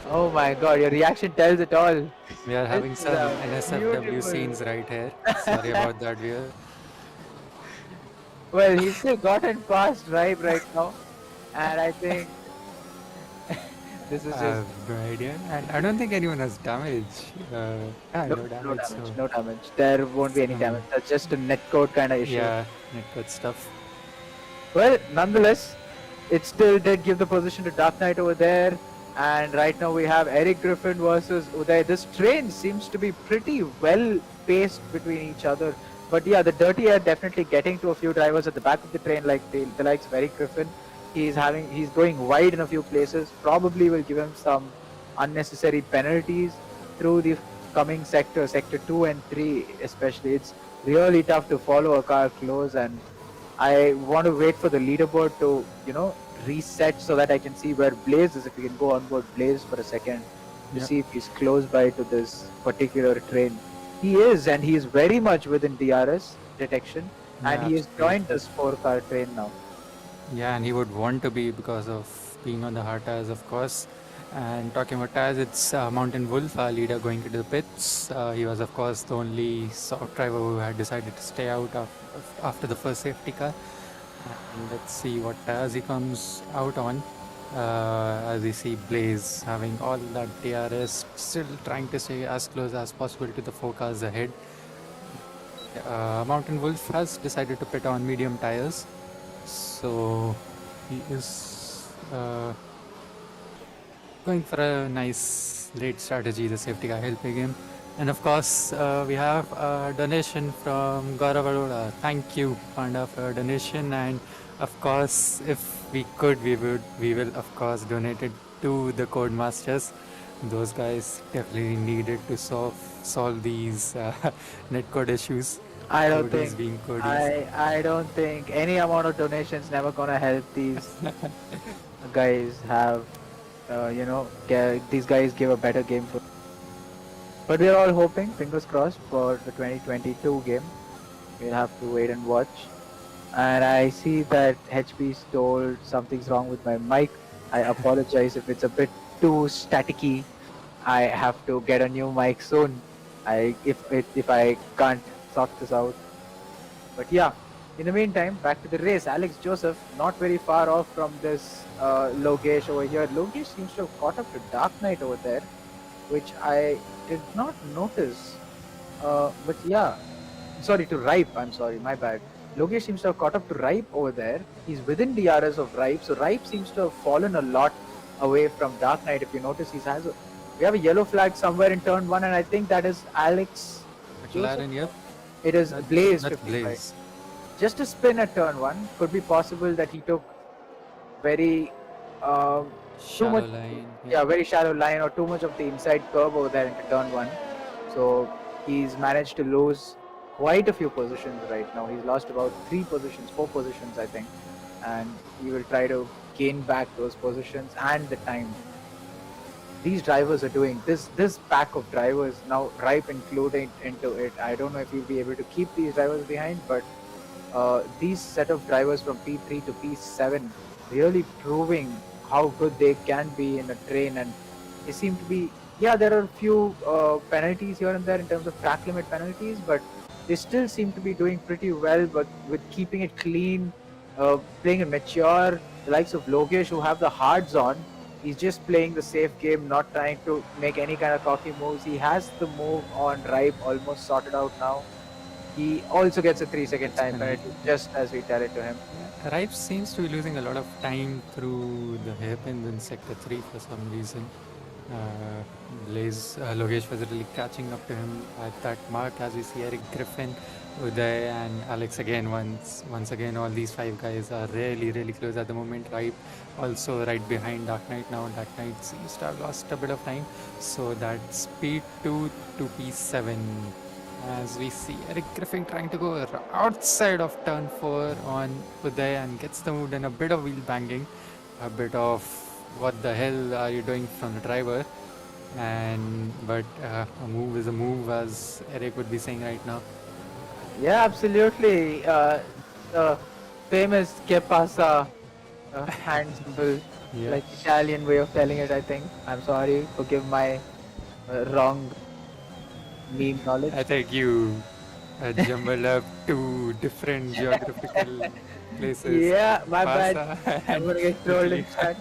Oh my god, your reaction tells it all. We are having It's, some NSFW beautiful. scenes right here. Sorry about that, viewer. Well, he's still gotten past Ripe right now, and I think this is I just have no idea, and I don't think anyone has damage. No damage. no damage. There won't be any Hmm. damage. That's just a netcode kind of issue. Yeah, netcode stuff. Well, nonetheless, it still did give the position to Dark Knight over there. And right now we have Eric Griffin versus Uday. This train seems to be pretty well paced between each other. But yeah, the dirty air definitely getting to a few drivers at the back of the train, like the likes of Eric Griffin. He's going wide in a few places. Probably will give him some unnecessary penalties through the coming sector 2 and 3 especially. It's really tough to follow a car close, and I want to wait for the leaderboard to, reset so that I can see where Blaze is. If we can go on board Blaze for a second to Yep. see if he's close by to this particular train. He is, and he is very much within DRS detection, and Yeah, he has joined absolutely. this 4-car train now. Yeah, and he would want to be because of being on the hard tires, of course. And talking about tires, it's Mountain Wolf, our leader, going into the pits. He was, of course, the only soft driver who had decided to stay out after the first safety car. And let's see what tires he comes out on. As we see Blaze having all that DRS, still trying to stay as close as possible to the 4 cars ahead. Mountain Wolf has decided to pit on medium tires. So he is going for a nice late strategy, the safety guy helping him. And of course, we have a donation from Gaurav Arora. Thank you, Panda, for a donation. And of course, if we could, we will of course donate it to the Codemasters. Those guys definitely needed to solve these netcode issues. I don't Codies think being codies. I don't think any amount of donations never gonna help these guys have these guys give a better game for. But we're all hoping, fingers crossed, for the 2022 game. We'll have to wait and watch. And I see that HP's told something's wrong with my mic. I apologize if it's a bit too staticky. I have to get a new mic soon. If I can't sort this out. But yeah, in the meantime, back to the race. Alex Joseph not very far off from this Logesh over here. Logesh seems to have caught up to Dark Knight over there, which I did not notice. But yeah, sorry, to Ripe. I'm sorry, my bad. Logesh seems to have caught up to Ripe over there. He's within DRS of Ripe, so Ripe seems to have fallen a lot away from Dark Knight. If you notice, we have a yellow flag somewhere in turn 1, and I think that is Alex Joseph. McLaren, yep. It is Blaze That's 55. Blaze. Just a spin at turn 1. Could be possible that he took very too Shallow much, line. yeah, very shallow line or too much of the inside curve over there into turn 1. So he's managed to lose quite a few positions right now. He's lost about 4 positions, I think, and he will try to gain back those positions and the time. These drivers are doing this pack of drivers now, Ripe included into it. I don't know if he'll be able to keep these drivers behind, but these set of drivers from P3 to P7 really proving how good they can be in a train, and they seem to be, yeah, there are a few penalties here and there in terms of track limit penalties, but they still seem to be doing pretty well, but with keeping it clean, playing it mature. The likes of Logesh, who have the hards on, he's just playing the safe game, not trying to make any kind of cocky moves. He has the move on Ripe almost sorted out now. He also gets a 3-second time penalty, just as we tell it to him. Ripe seems to be losing a lot of time through the hairpins in sector 3 for some reason. Logesh was really catching up to him at that mark, as we see Eric Griffin, Uday and Alex again. Once again, all these 5 guys are really close at the moment. Ripe also right behind Dark Knight now. Dark Knight seems to have lost a bit of time. So that's P2 to P7. As we see Eric Griffin trying to go outside of turn 4 on Uday and gets the mood and a bit of wheel banging, a bit of what the hell are you doing from the driver, but a move is a move, as Eric would be saying right now. Yeah, absolutely. The famous "Que pasa" hand symbol, Yeah. like Italian way of telling it. I think. I'm sorry, forgive my wrong meme knowledge. I think you jumbled up 2 different geographical places. Yeah, my bad. Pasa I'm and gonna get trolled in Italy. chat.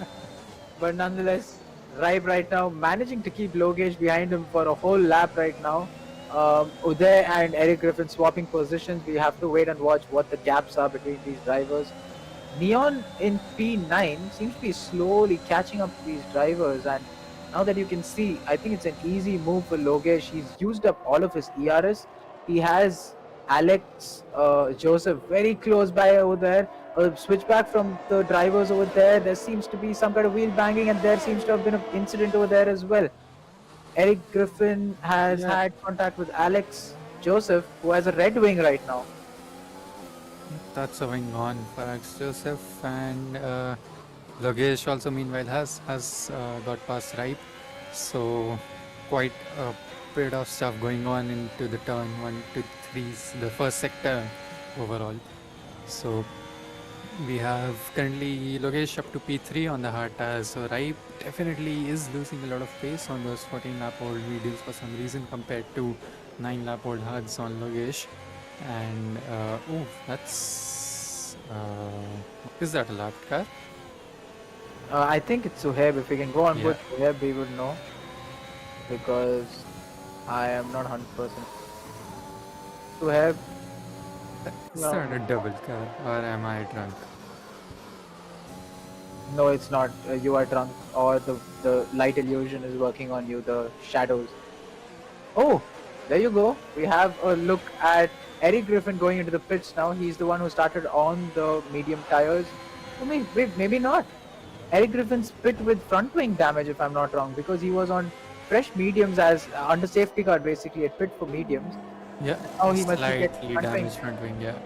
But nonetheless, Ripe right now managing to keep Logesh behind him for a whole lap right now. Uday and Eric Griffin swapping positions. We have to wait and watch what the gaps are between these drivers. Neon in P9 seems to be slowly catching up to these drivers, and now that you can see, I think it's an easy move for Logesh. He's used up all of his ERS. He has Alex Joseph very close by over there. Switch back from the drivers over there. There seems to be some kind of wheel banging, and there seems to have been an incident over there as well. Eric Griffin has had contact with Alex Joseph, who has a red wing right now. that's going on for Alex Joseph, and Logesh also meanwhile has got past Ripe, so quite a bit of stuff going on into the turn 1 to 3's, the first sector overall. So we have currently Logesh up to P3 on the hard tires, so Ripe definitely is losing a lot of pace on those 14 lap old mediums for some reason compared to 9 lap old hards on Logesh. And oh, that's is that a lap car? I think it's Suhaib. If we can go on Yeah. with Suhaib, we would know. Because I am not 100%. Suhaib, Is No. that a double car or am I drunk? no, it's not. You are drunk, or the light illusion is working on you, the shadows. Oh, there you go. We have a look at Eric Griffin going into the pits now. He's the one who started on the medium tires. Maybe not. Eric Griffin's pit with front wing damage, if I'm not wrong, because he was on fresh mediums as under safety car, basically at pit for mediums. Yeah, Oh, he must be getting slightly front wing. damaged front wing, yeah.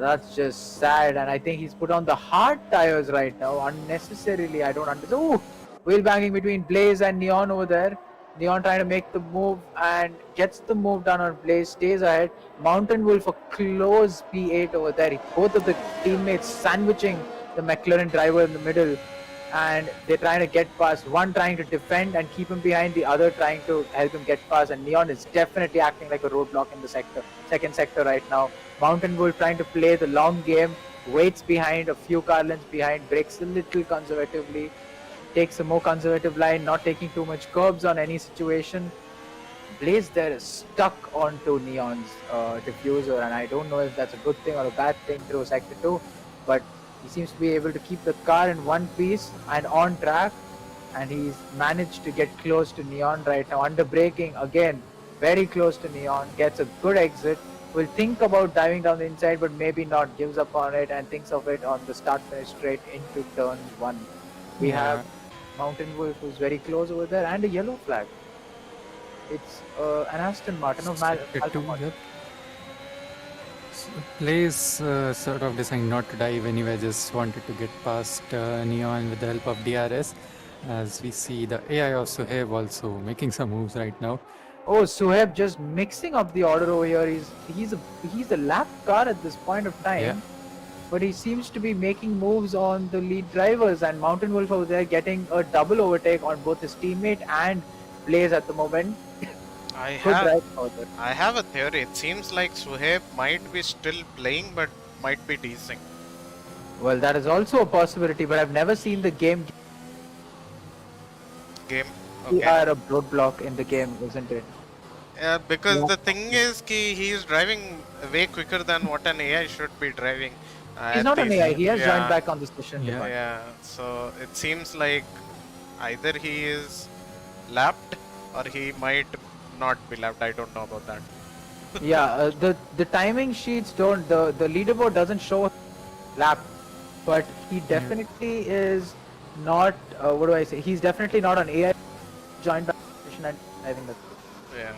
That's just sad, and I think he's put on the hard tires right now unnecessarily. I don't understand. Oh, wheel banging between Blaze and Neon over there. Neon trying to make the move and gets the move done on Blaze, stays ahead. Mountain Wolf a close P8 over there. Both of the teammates sandwiching the McLaren driver in the middle, and they're trying to get past. One trying to defend and keep him behind, the other trying to help him get past. And Neon is definitely acting like a roadblock in the second sector right now. Mountain Wolf trying to play the long game, waits behind, a few car lengths behind, brakes a little conservatively, takes a more conservative line, not taking too much curbs on any situation. Blaze there is stuck onto Neon's diffuser, and I don't know if that's a good thing or a bad thing through sector 2, but he seems to be able to keep the car in one piece and on track, and he's managed to get close to Neon right now. Under braking again, very close to Neon, gets a good exit, will think about diving down the inside, but maybe not, gives up on it and thinks of it on the start finish straight into turn 1. We Yeah. have Mountain Wolf who's very close over there, and a yellow flag. It's an Aston Martin of Sector 2, yep. Blaze sort of deciding not to dive anywhere, just wanted to get past Neon with the help of DRS. As we see the AI of Suhaib also making some moves right now. Oh, Suhaib just mixing up the order over here. He's a lap car at this point of time, Yeah. but he seems to be making moves on the lead drivers, and Mountain Wolf over there getting a double overtake on both his teammate and Blaze at the moment. I Good have drive over there. I have a theory. It seems like Suhaib might be still playing, but might be teasing. Well, that is also a possibility, but I've never seen the game. Game. We Okay. are a roadblock in the game, isn't it? Because Yeah. the thing is, he is driving way quicker than what an AI should be driving. He's at not an these- AI. He has yeah, joined back on the session. Yeah. Yeah. So it seems like either he is lapped or he might not be lapped. I don't know about that. Yeah, the timing sheets don't, the leaderboard doesn't show lap, but he definitely is not, what do I say, he's definitely not an AI joined by session, and I think that's good. Yeah.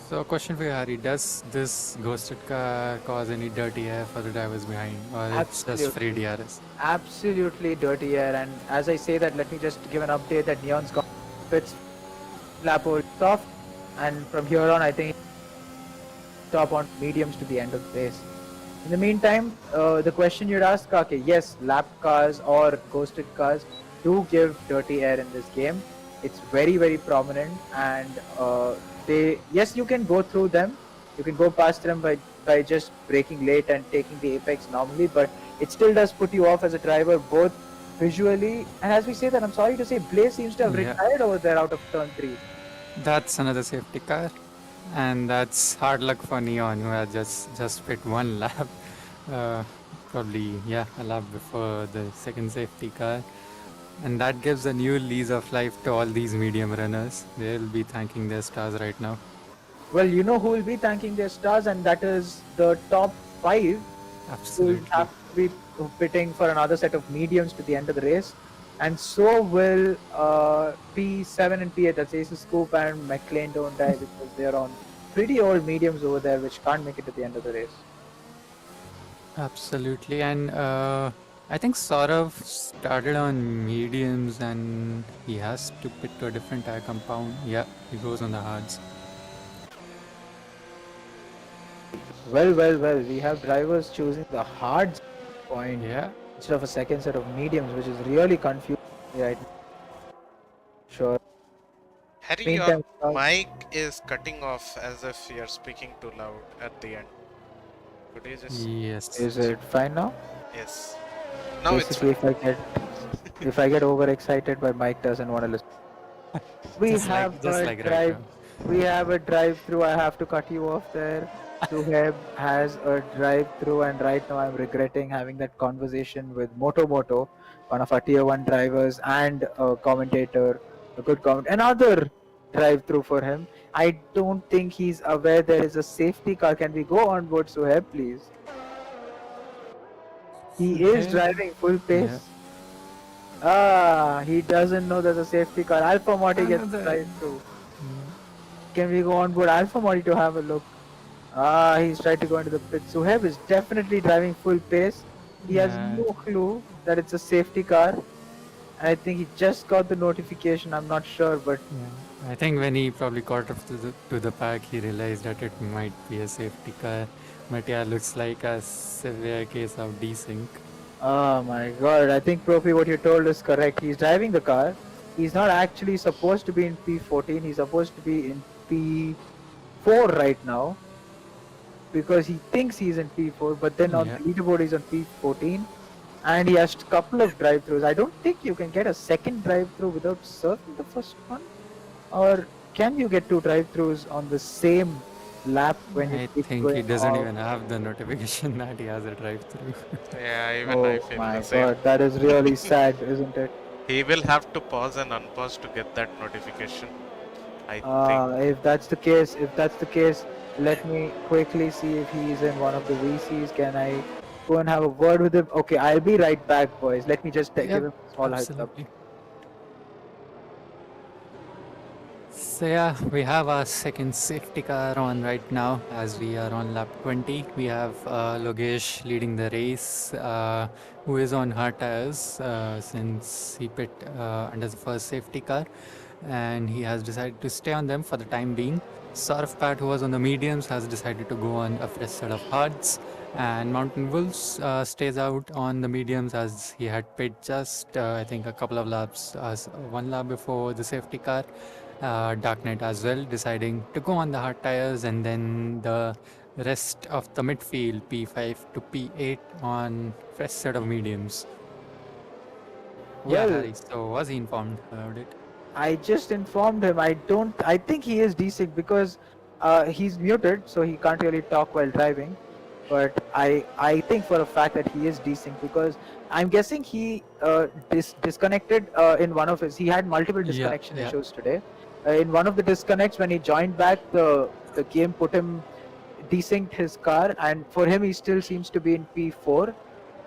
So, question for you, Harry: does this ghosted car cause any dirty air for the drivers behind, or it's just free Absolutely. DRS? Absolutely dirty air, and as I say that, let me just give an update that Neon's got pits lap over soft, and from here on I think top on mediums to the end of the race. In the meantime, the question you'd ask, Kaake, yes, lap cars or ghosted cars do give dirty air in this game. It's very, very prominent, and yes, you can go through them, you can go past them by just braking late and taking the apex normally, but it still does put you off as a driver, both visually, and as we say that, I'm sorry to say, Blaze seems to have Yeah. retired over there out of turn 3. That's another safety car, and that's hard luck for Neon, who had just fit one lap. Probably, yeah, a lap before the second safety car. And that gives a new lease of life to all these medium runners. They'll be thanking their stars right now. Well, you know who will be thanking their stars, and that is the top 5 who will Absolutely. have to be pitting for another set of mediums to the end of the race. And so will P7 and P8, that's Aces Scoop and McLean Don't Die, because they're on pretty old mediums over there which can't make it to the end of the race. Absolutely. And I think Saurav started on mediums and he has to pit to a different tire compound. Yeah, he goes on the hards. Well. We have drivers choosing the hard point Yeah. instead of a second set of mediums, which is really confusing right now. Sure. Harry, your Meantime, mic is cutting off as if you're speaking too loud at the end. Could you just... Yes. is it fine now? Yes. Now it's Basically, fine. if I get overexcited, my mic doesn't want to listen. We Just have just a like right drive. now. We have a drive-through. I have to cut you off there. Suheb has a drive-through, and right now I'm regretting having that conversation with Moto, one of our tier 1 drivers, and a commentator, a good comment. Another drive-through for him. I don't think he's aware there is a safety car. Can we go on board, Suheb, please? He is Suhail. driving full pace. Yeah. He doesn't know there's a safety car. Alpha Moti gets Another. drive-through. Can we go on board Alpha Modi to have a look? He's tried to go into the pit. Suhaib is definitely driving full pace. He has Yeah. no clue that it's a safety car. I think he just got the notification. I'm not sure, but Yeah. I think when he probably caught up to the pack, he realized that it might be a safety car. But yeah, looks like a severe case of desync. oh my god, I think Profi, what you told is correct. He's driving the car. He's not actually supposed to be in P14. He's supposed to be in P4 right now because he thinks he's in P4, but then on Yeah. the leaderboard he's on P14. And he has a couple of drive-throughs. I don't think you can get a second drive-through without surfing the first one. Or can you get two drive-throughs on the same lap when you I keep think he going doesn't off? even have the notification that he has a drive-through. Yeah, even I Oh feel my the same. god, that is really sad, isn't it? He will have to pause and unpause to get that notification. I think. If that's the case, let me quickly see if he is in one of the VCs. Can I go and have a word with him? Okay, I'll be right back, boys. Let me just give Yep, him a small heads up. absolutely. So yeah, we have our second safety car on right now as we are on lap 20. We have Logesh leading the race, who is on hard tires since he pit under the first safety car, and he has decided to stay on them for the time being. Saurav Pat, who was on the mediums, has decided to go on a fresh set of hards, and Mountain Wolves stays out on the mediums as he had pit just I think a couple of laps, one lap before the safety car. Dark Knight as well, deciding to go on the hard tires, and then the rest of the midfield P5 to P8 on fresh set of mediums. Yeah, Well, Harry. So was he informed about it? I just informed him. I think he is decent because he's muted, so he can't really talk while driving. But I think for a fact that he is decent because I'm guessing he disconnected in one of his. He had multiple disconnection yeah. issues today. In one of the disconnects, when he joined back, the game put him desynced his car, and for him he still seems to be in P4,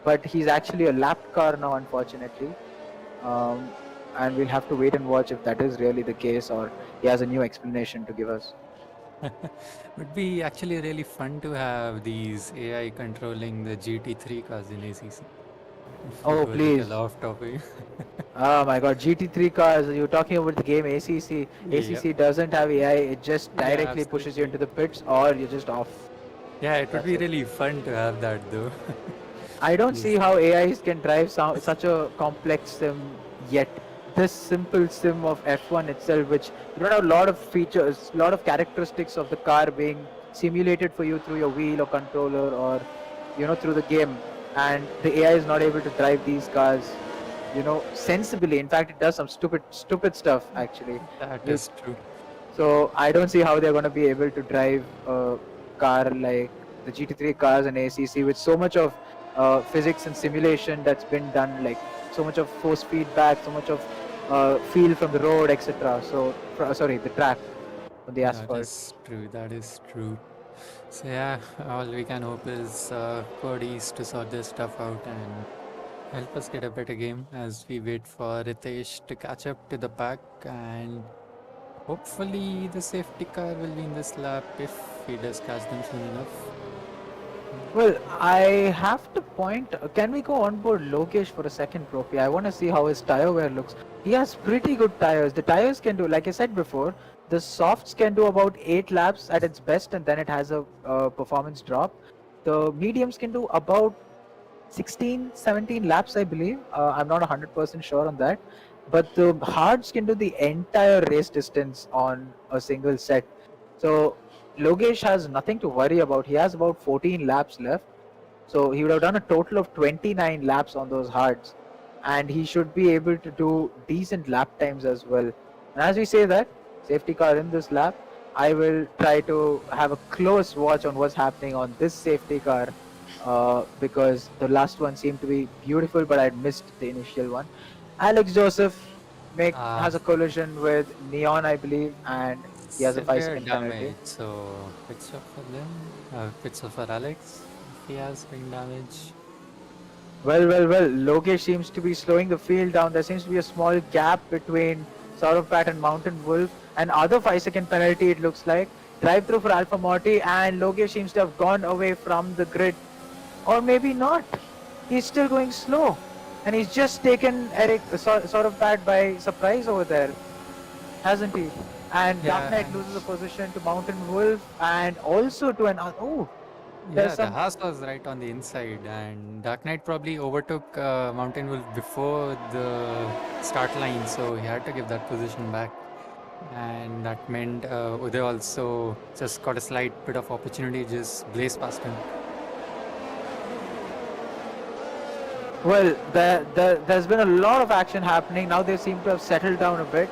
but he's actually a lapped car now, unfortunately. And we'll have to wait and watch if that is really the case or he has a new explanation to give us. Would be actually really fun to have these AI controlling the GT3 cars in ACC. If we Oh, go a please. little off topic. Oh my god, GT3 cars, you're talking about the game ACC. ACC doesn't have AI, it just Yeah, directly pushes you into the pits or you're just off. Yeah, it would That's be it. really fun to have that though. I don't Yes. see how AIs can drive such a complex sim yet. This simple sim of F1 itself, which you don't have a lot of features, a lot of characteristics of the car being simulated for you through your wheel or controller or through the game, and the AI is not able to drive these cars sensibly. In fact, it does some stupid stuff actually. That You- is true. So I don't see how they're going to be able to drive a car like the GT3 cars and ACC with so much of physics and simulation that's been done, like so much of force feedback, so much of feel from the road, etc. So sorry, the track on the That asphalt. is true. That is true. So yeah, all we can hope is Cody's to sort this stuff out and help us get a better game as we wait for Ritesh to catch up to the pack, and hopefully the safety car will be in this lap if he does catch them soon enough. Well, I have to point. Can we go on board Lokesh for a second, Profi? I want to see how his tire wear looks. He has pretty good tires. The tires can do, like I said before, the softs can do about 8 laps at its best, and then it has a performance drop. The mediums can do about 16, 17 laps, I believe. I'm not 100% sure on that. But the hards can do the entire race distance on a single set. So Logesh has nothing to worry about. He has about 14 laps left. So he would have done a total of 29 laps on those hards. And he should be able to do decent lap times as well. And as we say that, safety car in this lap, I will try to have a close watch on what's happening on this safety car. Because the last one seemed to be beautiful, but I missed the initial one. Alex Joseph has a collision with Neon, I believe, and he has a 5-second penalty. damage. So pits off for them. Pits off for Alex. If he has ring damage. Well. Logesh seems to be slowing the field down. There seems to be a small gap between Saurabh and Mountain Wolf. Another 5-second penalty, it looks like. Drive through for Alpha Morty, and Logesh seems to have gone away from the grid. Or maybe not. He's still going slow. And he's just taken Eric sort of bad by surprise over there. Hasn't he? And Dark Knight loses a position to Mountain Wolf and also to an... Oh! Yeah, the Haas was right on the inside, and Dark Knight probably overtook Mountain Wolf before the start line, so he had to give that position back. And that meant Uday also just got a slight bit of opportunity, just blaze past him. Well, there's been a lot of action happening. Now they seem to have settled down a bit.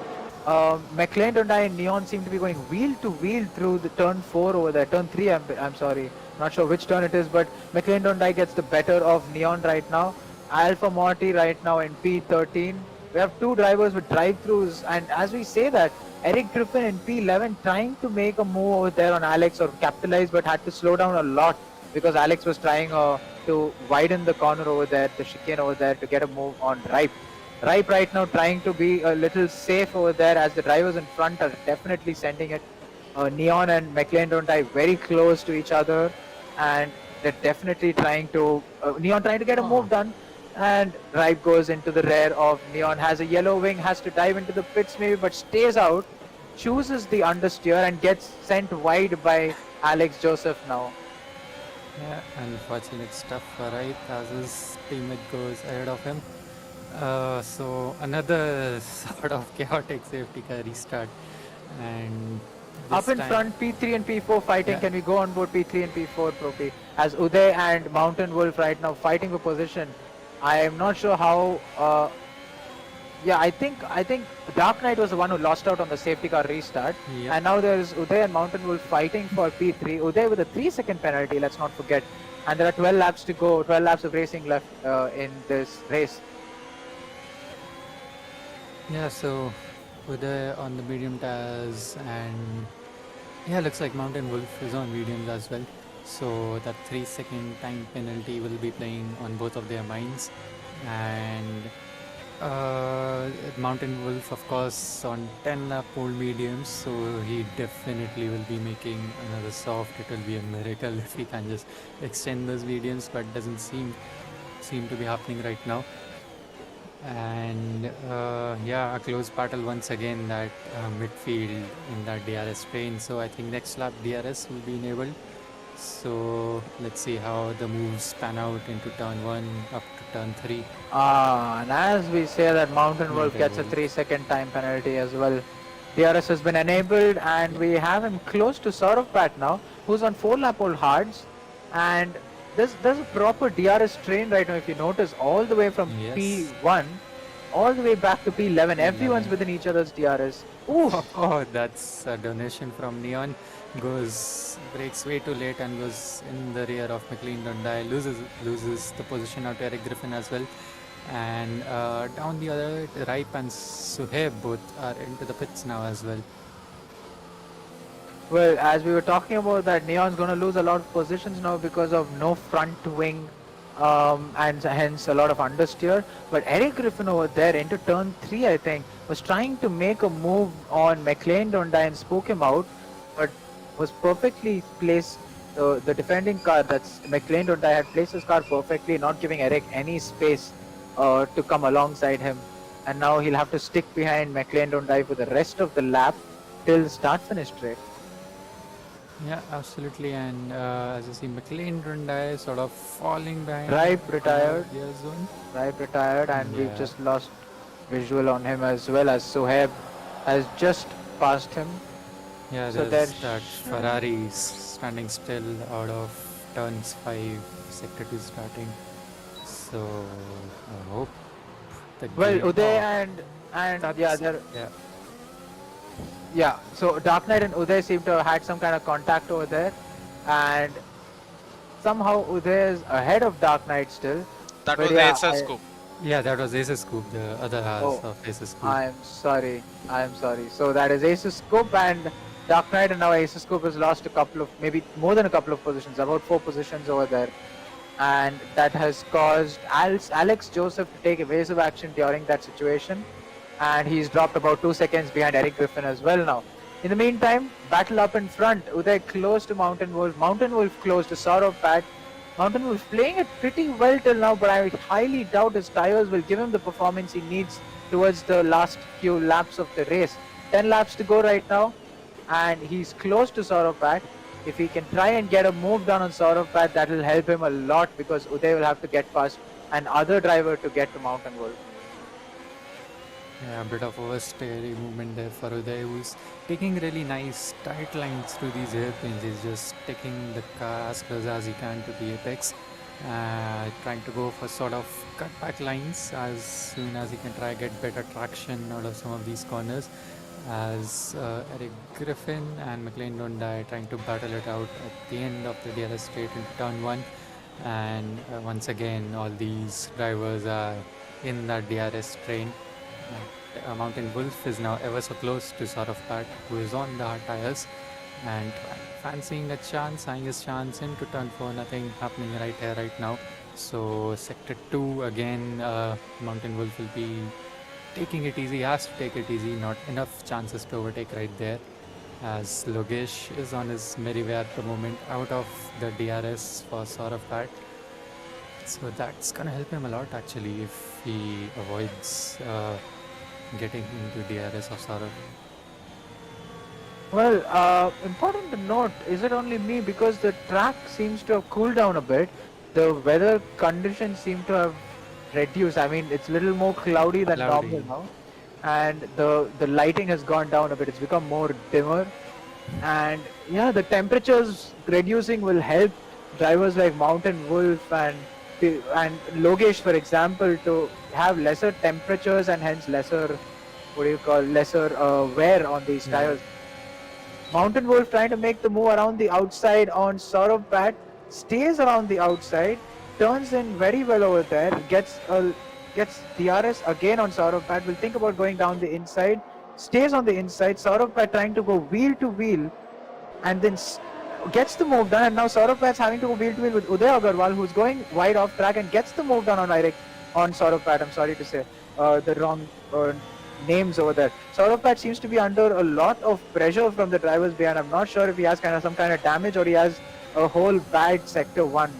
McLean Dundai and Neon seem to be going wheel to wheel through the turn 4 over there. Turn 3, I'm sorry. Not sure which turn it is, but McLean Dundai gets the better of Neon right now. Alpha Morty right now in P13. We have two drivers with drive-thrus, and as we say that, Eric Griffin in P11 trying to make a move over there on Alex or capitalize, but had to slow down a lot because Alex was trying to widen the corner over there, the chicane over there, to get a move on Ripe. Ripe right now trying to be a little safe over there as the drivers in front are definitely sending it. Neon and McLean don't die very close to each other, and they're definitely trying to... Neon trying to get a move done, and Ripe goes into the rear of Neon, has a yellow wing, has to dive into the pits maybe, but stays out, chooses the understeer and gets sent wide by Alex Joseph now. Yeah, unfortunate stuff for Ripe as his teammate goes ahead of him. So another sort of chaotic safety car restart, and up in front, P3 and P4 fighting. Yeah. Can we go on board P3 and P4, Profi? As Uday and Mountain Wolf right now fighting for position. I am not sure how. Yeah, I think Dark Knight was the one who lost out on the safety car restart. Yep. And now there's Uday and Mountain Wolf fighting for P3. Uday with a 3-second penalty, let's not forget. And there are 12 laps to go, 12 laps of racing left in this race. Yeah, so Uday on the medium tires, and yeah, looks like Mountain Wolf is on mediums as well. So that 3-second time penalty will be playing on both of their minds. And Mountain Wolf, of course, on 10 lap old mediums, so he definitely will be making another soft. It will be a miracle if he can just extend those mediums, but doesn't seem to be happening right now. And yeah, a close battle once again, that midfield in that DRS train. So I think next lap DRS will be enabled. So let's see how the moves pan out into turn 1 up to turn 3. And as we say that, Mountain Wolf gets a 3-second time penalty as well. DRS has been enabled, and we have him close to Saurabh Pat now, who's on 4 lap old hards. And there's a proper DRS train right now, if you notice, all the way from P1 all the way back to P11. Everyone's within each other's DRS. Ooh. Oh, that's a donation from Neon. Breaks way too late and goes in the rear of McLean Dundai. Loses the position out to Eric Griffin as well. And down the other, Ripe and Suhaib both are into the pits now as well. Well, as we were talking about that, Neon's going to lose a lot of positions now because of no front wing and hence a lot of understeer. But Eric Griffin over there into turn 3, I think, was trying to make a move on McLean Dundai and spoke him out, but was perfectly placed the defending car, that's McLean Hyundai, had placed his car perfectly, not giving Eric any space to come alongside him. And now he'll have to stick behind McLean Hyundai for the rest of the lap till start-finish straight. Yeah, absolutely. And as you see, McLean Hyundai sort of falling behind. Ripe retired. Gear zone. Ripe retired, and we've Yeah. just lost visual on him as well, as Sohaib has just passed him. Yeah, So there's there that Ferrari standing still out of turns 5, sector 2 starting. So I hope the Well, game- Uday oh, and yeah, that's- they're yeah. yeah. So Dark Knight and Uday seem to have had some kind of contact over there, and somehow Uday is ahead of Dark Knight still. That But was yeah, Ace's I- scoop. Yeah, that was Ace's scoop, the other half Oh, of Ace's scoop. I'm sorry. So that is Ace's scoop, and Dark Knight, and now Ace's scoop has lost a couple of, maybe more than a couple of positions, about 4 positions over there. And that has caused Alex Joseph to take evasive action during that situation. And he's dropped about 2 seconds behind Eric Griffin as well now. In the meantime, battle up in front. Uday close to Mountain Wolf. Mountain Wolf close to Saurav Pat. Mountain Wolf playing it pretty well till now, but I highly doubt his tires will give him the performance he needs towards the last few laps of the race. 10 laps to go right now, and he's close to Saurav Pat. If he can try and get a move done on Saurav Pat, that will help him a lot, because Uday will have to get past an other driver to get to Mountain Wolf. Yeah, a bit of oversteery movement there for Uday, who's taking really nice tight lines through these hairpins. He's just taking the car as close as he can to the apex, trying to go for sort of cutback lines as soon as he can try get better traction out of some of these corners. As Eric Griffin and McLean Hyundai trying to battle it out at the end of the DRS straight into turn 1. And once again, all these drivers are in that DRS train. Mountain Wolf is now ever so close to sort of Pat, who is on the hard tires, and fancying a chance, eyeing his chance into turn 4. Nothing happening right here, right now. So sector 2 again, Mountain Wolf will be taking it easy, has to take it easy, not enough chances to overtake right there, as Logesh is on his merry way at the moment, out of the DRS for Saurav Pat. So that's gonna help him a lot actually if he avoids getting into DRS of Saurav. Well, important to note, is it only me, because the track seems to have cooled down a bit, the weather conditions seem to have reduced. I mean, it's a little more cloudy than normal now, and the lighting has gone down a bit. It's become more dimmer, and yeah, the temperatures reducing will help drivers like Mountain Wolf and Logesh, for example, to have lesser temperatures and hence lesser, wear on these tires. Mountain Wolf trying to make the move around the outside on Saurav Pat, stays around the outside, turns in very well over there, gets DRS again on Saurav Pat, will think about going down the inside, stays on the inside, Saurav Pat trying to go wheel to wheel, and then gets the move done, and now Saurav Pat's having to go wheel to wheel with Uday Agarwal, who's going wide off track and gets the move done on Saurav Pat. I'm sorry to say the wrong names over there. Saurav Pat seems to be under a lot of pressure from the drivers behind. I'm not sure if he has some kind of damage or he has a whole bad sector 1.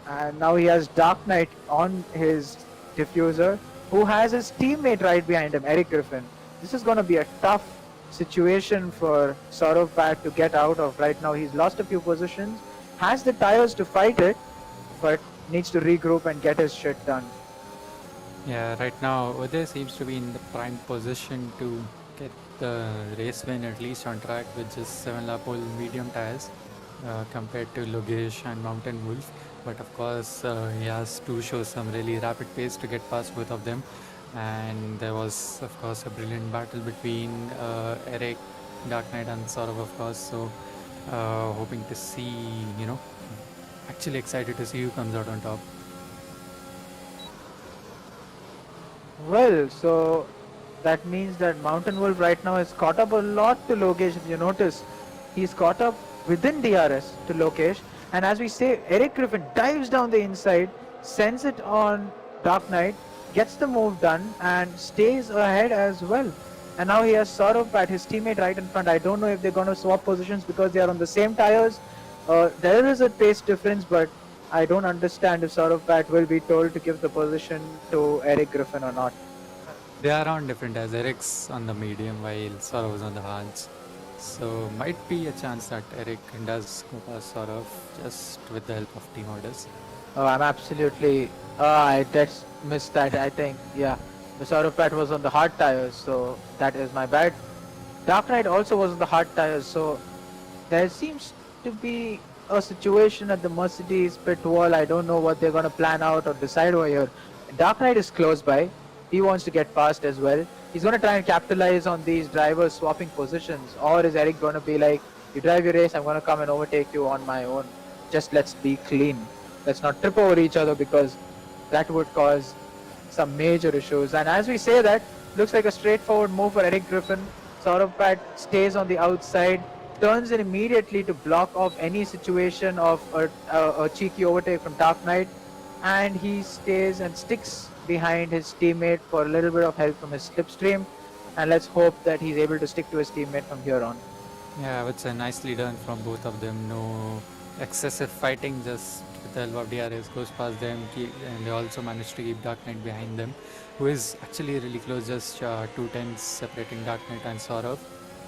And now he has Dark Knight on his diffuser, who has his teammate right behind him, Eric Griffin. This is going to be a tough situation for Saurav Pat to get out of right now. He's lost a few positions, has the tires to fight it, but needs to regroup and get his shit done. Yeah, right now Uday seems to be in the prime position to get the race win, at least on track, with just 7-lap old medium tires compared to Logesh and Mountain Wolf. But of course, he has to show some really rapid pace to get past both of them. And there was, of course, a brilliant battle between Eric, Dark Knight, and Saurav, of course. So, hoping to see, actually excited to see who comes out on top. Well, so that means that Mountain Wolf right now has caught up a lot to Logesh. If you notice, he's caught up within DRS to Logesh. And as we say, Eric Griffin dives down the inside, sends it on Dark Knight, gets the move done, and stays ahead as well. And now he has Saurav Pat, his teammate, right in front. I don't know if they're going to swap positions because they are on the same tires, There is a pace difference, but I don't understand if sort of Pat will be told to give the position to Eric Griffin or not. They are on different as Eric's on the medium while Saurav is on the hards. So might be a chance that Eric does go past Saurav just with the help of team orders. Oh, I'm absolutely. I just missed that. I think, yeah. The sort of Pat was on the hard tires, so that is my bad. Dark Knight also was on the hard tires, so there seems to be a situation at the Mercedes pit wall. I don't know what they're going to plan out or decide over here. Dark Knight is close by. He wants to get past as well. He's going to try and capitalize on these drivers swapping positions. Or is Eric going to be like, you drive your race, I'm going to come and overtake you on my own. Just let's be clean. Let's not trip over each other because that would cause some major issues. And as we say that, looks like a straightforward move for Eric Griffin. Saurav Pat stays on the outside, turns in immediately to block off any situation of a cheeky overtake from Dark Knight, and he stays and sticks behind his teammate for a little bit of help from his slipstream, and let's hope that he's able to stick to his teammate from here on. Yeah, it's a nicely done from both of them. No excessive fighting, just with the help of DRS goes past them, and they also managed to keep Dark Knight behind them, who is actually really close, just 2 tenths separating Dark Knight and Saurav.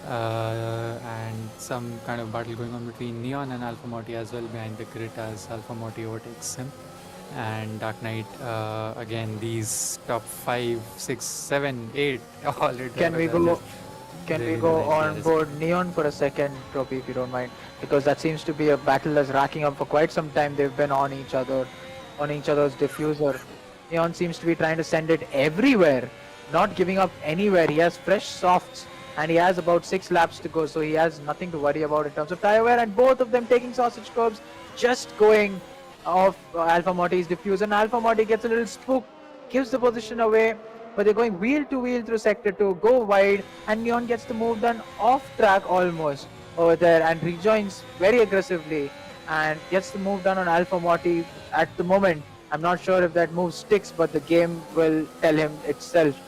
And some kind of battle going on between Neon and Alpha Morty as well behind the grid as Alpha Morty overtakes him. And Dark Knight, again, these top 5, 6, 7, 8, all it Can we go? Can we really go nicely on as- board Neon for a second, Trophy, if you don't mind? Because that seems to be a battle that's racking up for quite some time. They've been on each other's diffuser. Neon seems to be trying to send it everywhere, not giving up anywhere. He has fresh softs and he has about 6 laps to go, so he has nothing to worry about in terms of tire wear. And both of them taking sausage curbs, just going off Alpha Morty's diffuser. And Alpha Morty gets a little spooked, gives the position away. But they're going wheel to wheel through sector 2, go wide, and Neon gets the move done off track almost over there and rejoins very aggressively and gets the move done on Alpha Morty at the moment. I'm not sure if that move sticks, but the game will tell him itself.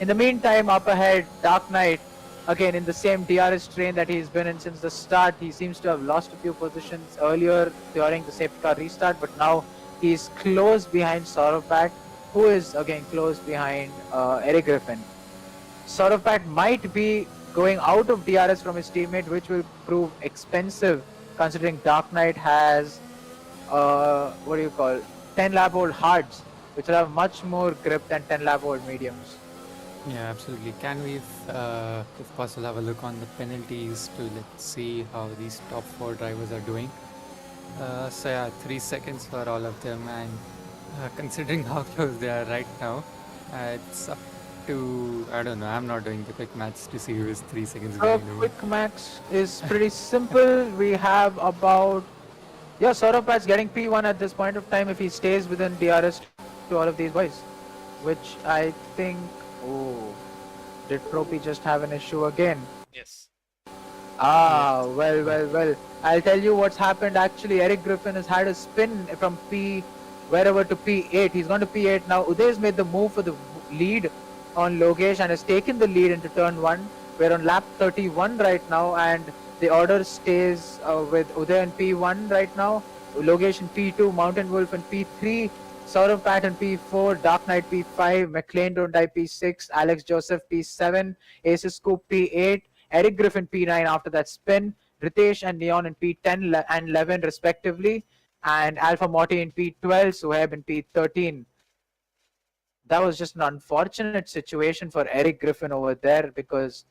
In the meantime, up ahead, Dark Knight, again in the same DRS train that he's been in since the start. He seems to have lost a few positions earlier during the safety car restart, but now he's close behind Saurav Pat, who is again close behind Eric Griffin. Saurav Pat might be going out of DRS from his teammate, which will prove expensive considering Dark Knight has 10 lap old hards, which will have much more grip than 10 lap old mediums. Yeah, absolutely. Can we, if possible, have a look on the penalties to let's see how these top 4 drivers are doing? So yeah, 3 seconds for all of them, and considering how close they are right now, it's up to, I don't know, I'm not doing the quick match to see who is 3 seconds behind who. Quick max is pretty simple. We have about, yeah, Saurav Pat's getting P1 at this point of time if he stays within DRS to all of these boys, which I think, oh, did Tropy just have an issue again? Yes. Well. I'll tell you what's happened actually. Eric Griffin has had a spin from P wherever to P8. He's gone to P8 now. Uday's made the move for the lead on Logesh and has taken the lead into turn 1. We're on lap 31 right now and the order stays with Uday in P1 right now. Logesh in P2, Mountain Wolf in P3, Saurav Pat in P4, Dark Knight P5, McLean Don't Die P6, Alex Joseph P7, Aces Scoop P8, Eric Griffin P9 after that spin, Ritesh and Neon in P10 and 11 respectively, and Alpha Morty in P12, Suhaib in P13. That was just an unfortunate situation for Eric Griffin over there because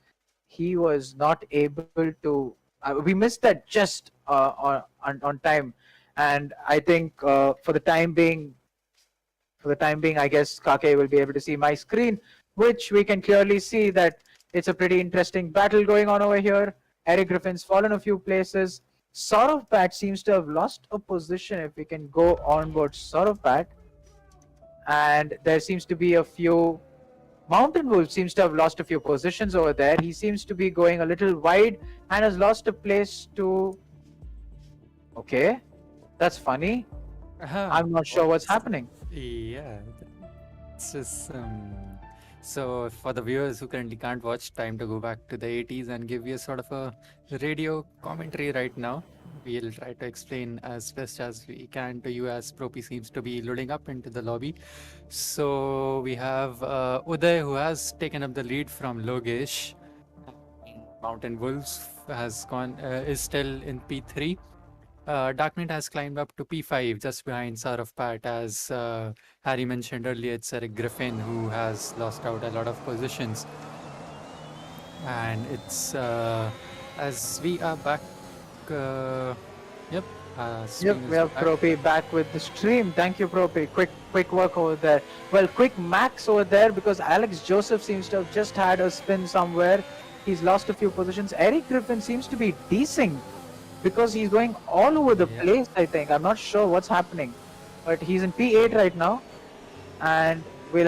he was not able to. We missed that just on time, and I think for the time being, I guess Kaake will be able to see my screen, which we can clearly see that it's a pretty interesting battle going on over here. Eric Griffin's fallen a few places. Saurav Pat seems to have lost a position if we can go on board Saurav Pat. And there seems to be a few... Mountain Wolf seems to have lost a few positions over there. He seems to be going a little wide and has lost a place to... Okay, that's funny. I'm not sure what's happening. Yeah, it's just So for the viewers who currently can't watch, time to go back to the 80s and give you a sort of a radio commentary right now. We'll try to explain as best as we can to you as Propi seems to be loading up into the lobby. So we have Uday who has taken up the lead from Logesh. Mountain Wolves has gone is still in P3. Dark Knight has climbed up to P5 just behind Saurav Pat. As Harry mentioned earlier, it's Eric Griffin who has lost out a lot of positions. And it's as we are back. Yep. Yep, we have Propi back with the stream. Thank you, Propi. Quick work over there. Well, quick max over there because Alex Joseph seems to have just had a spin somewhere. He's lost a few positions. Eric Griffin seems to be desync because he's going all over the place, I think. I'm not sure what's happening. But he's in P8 right now. And we'll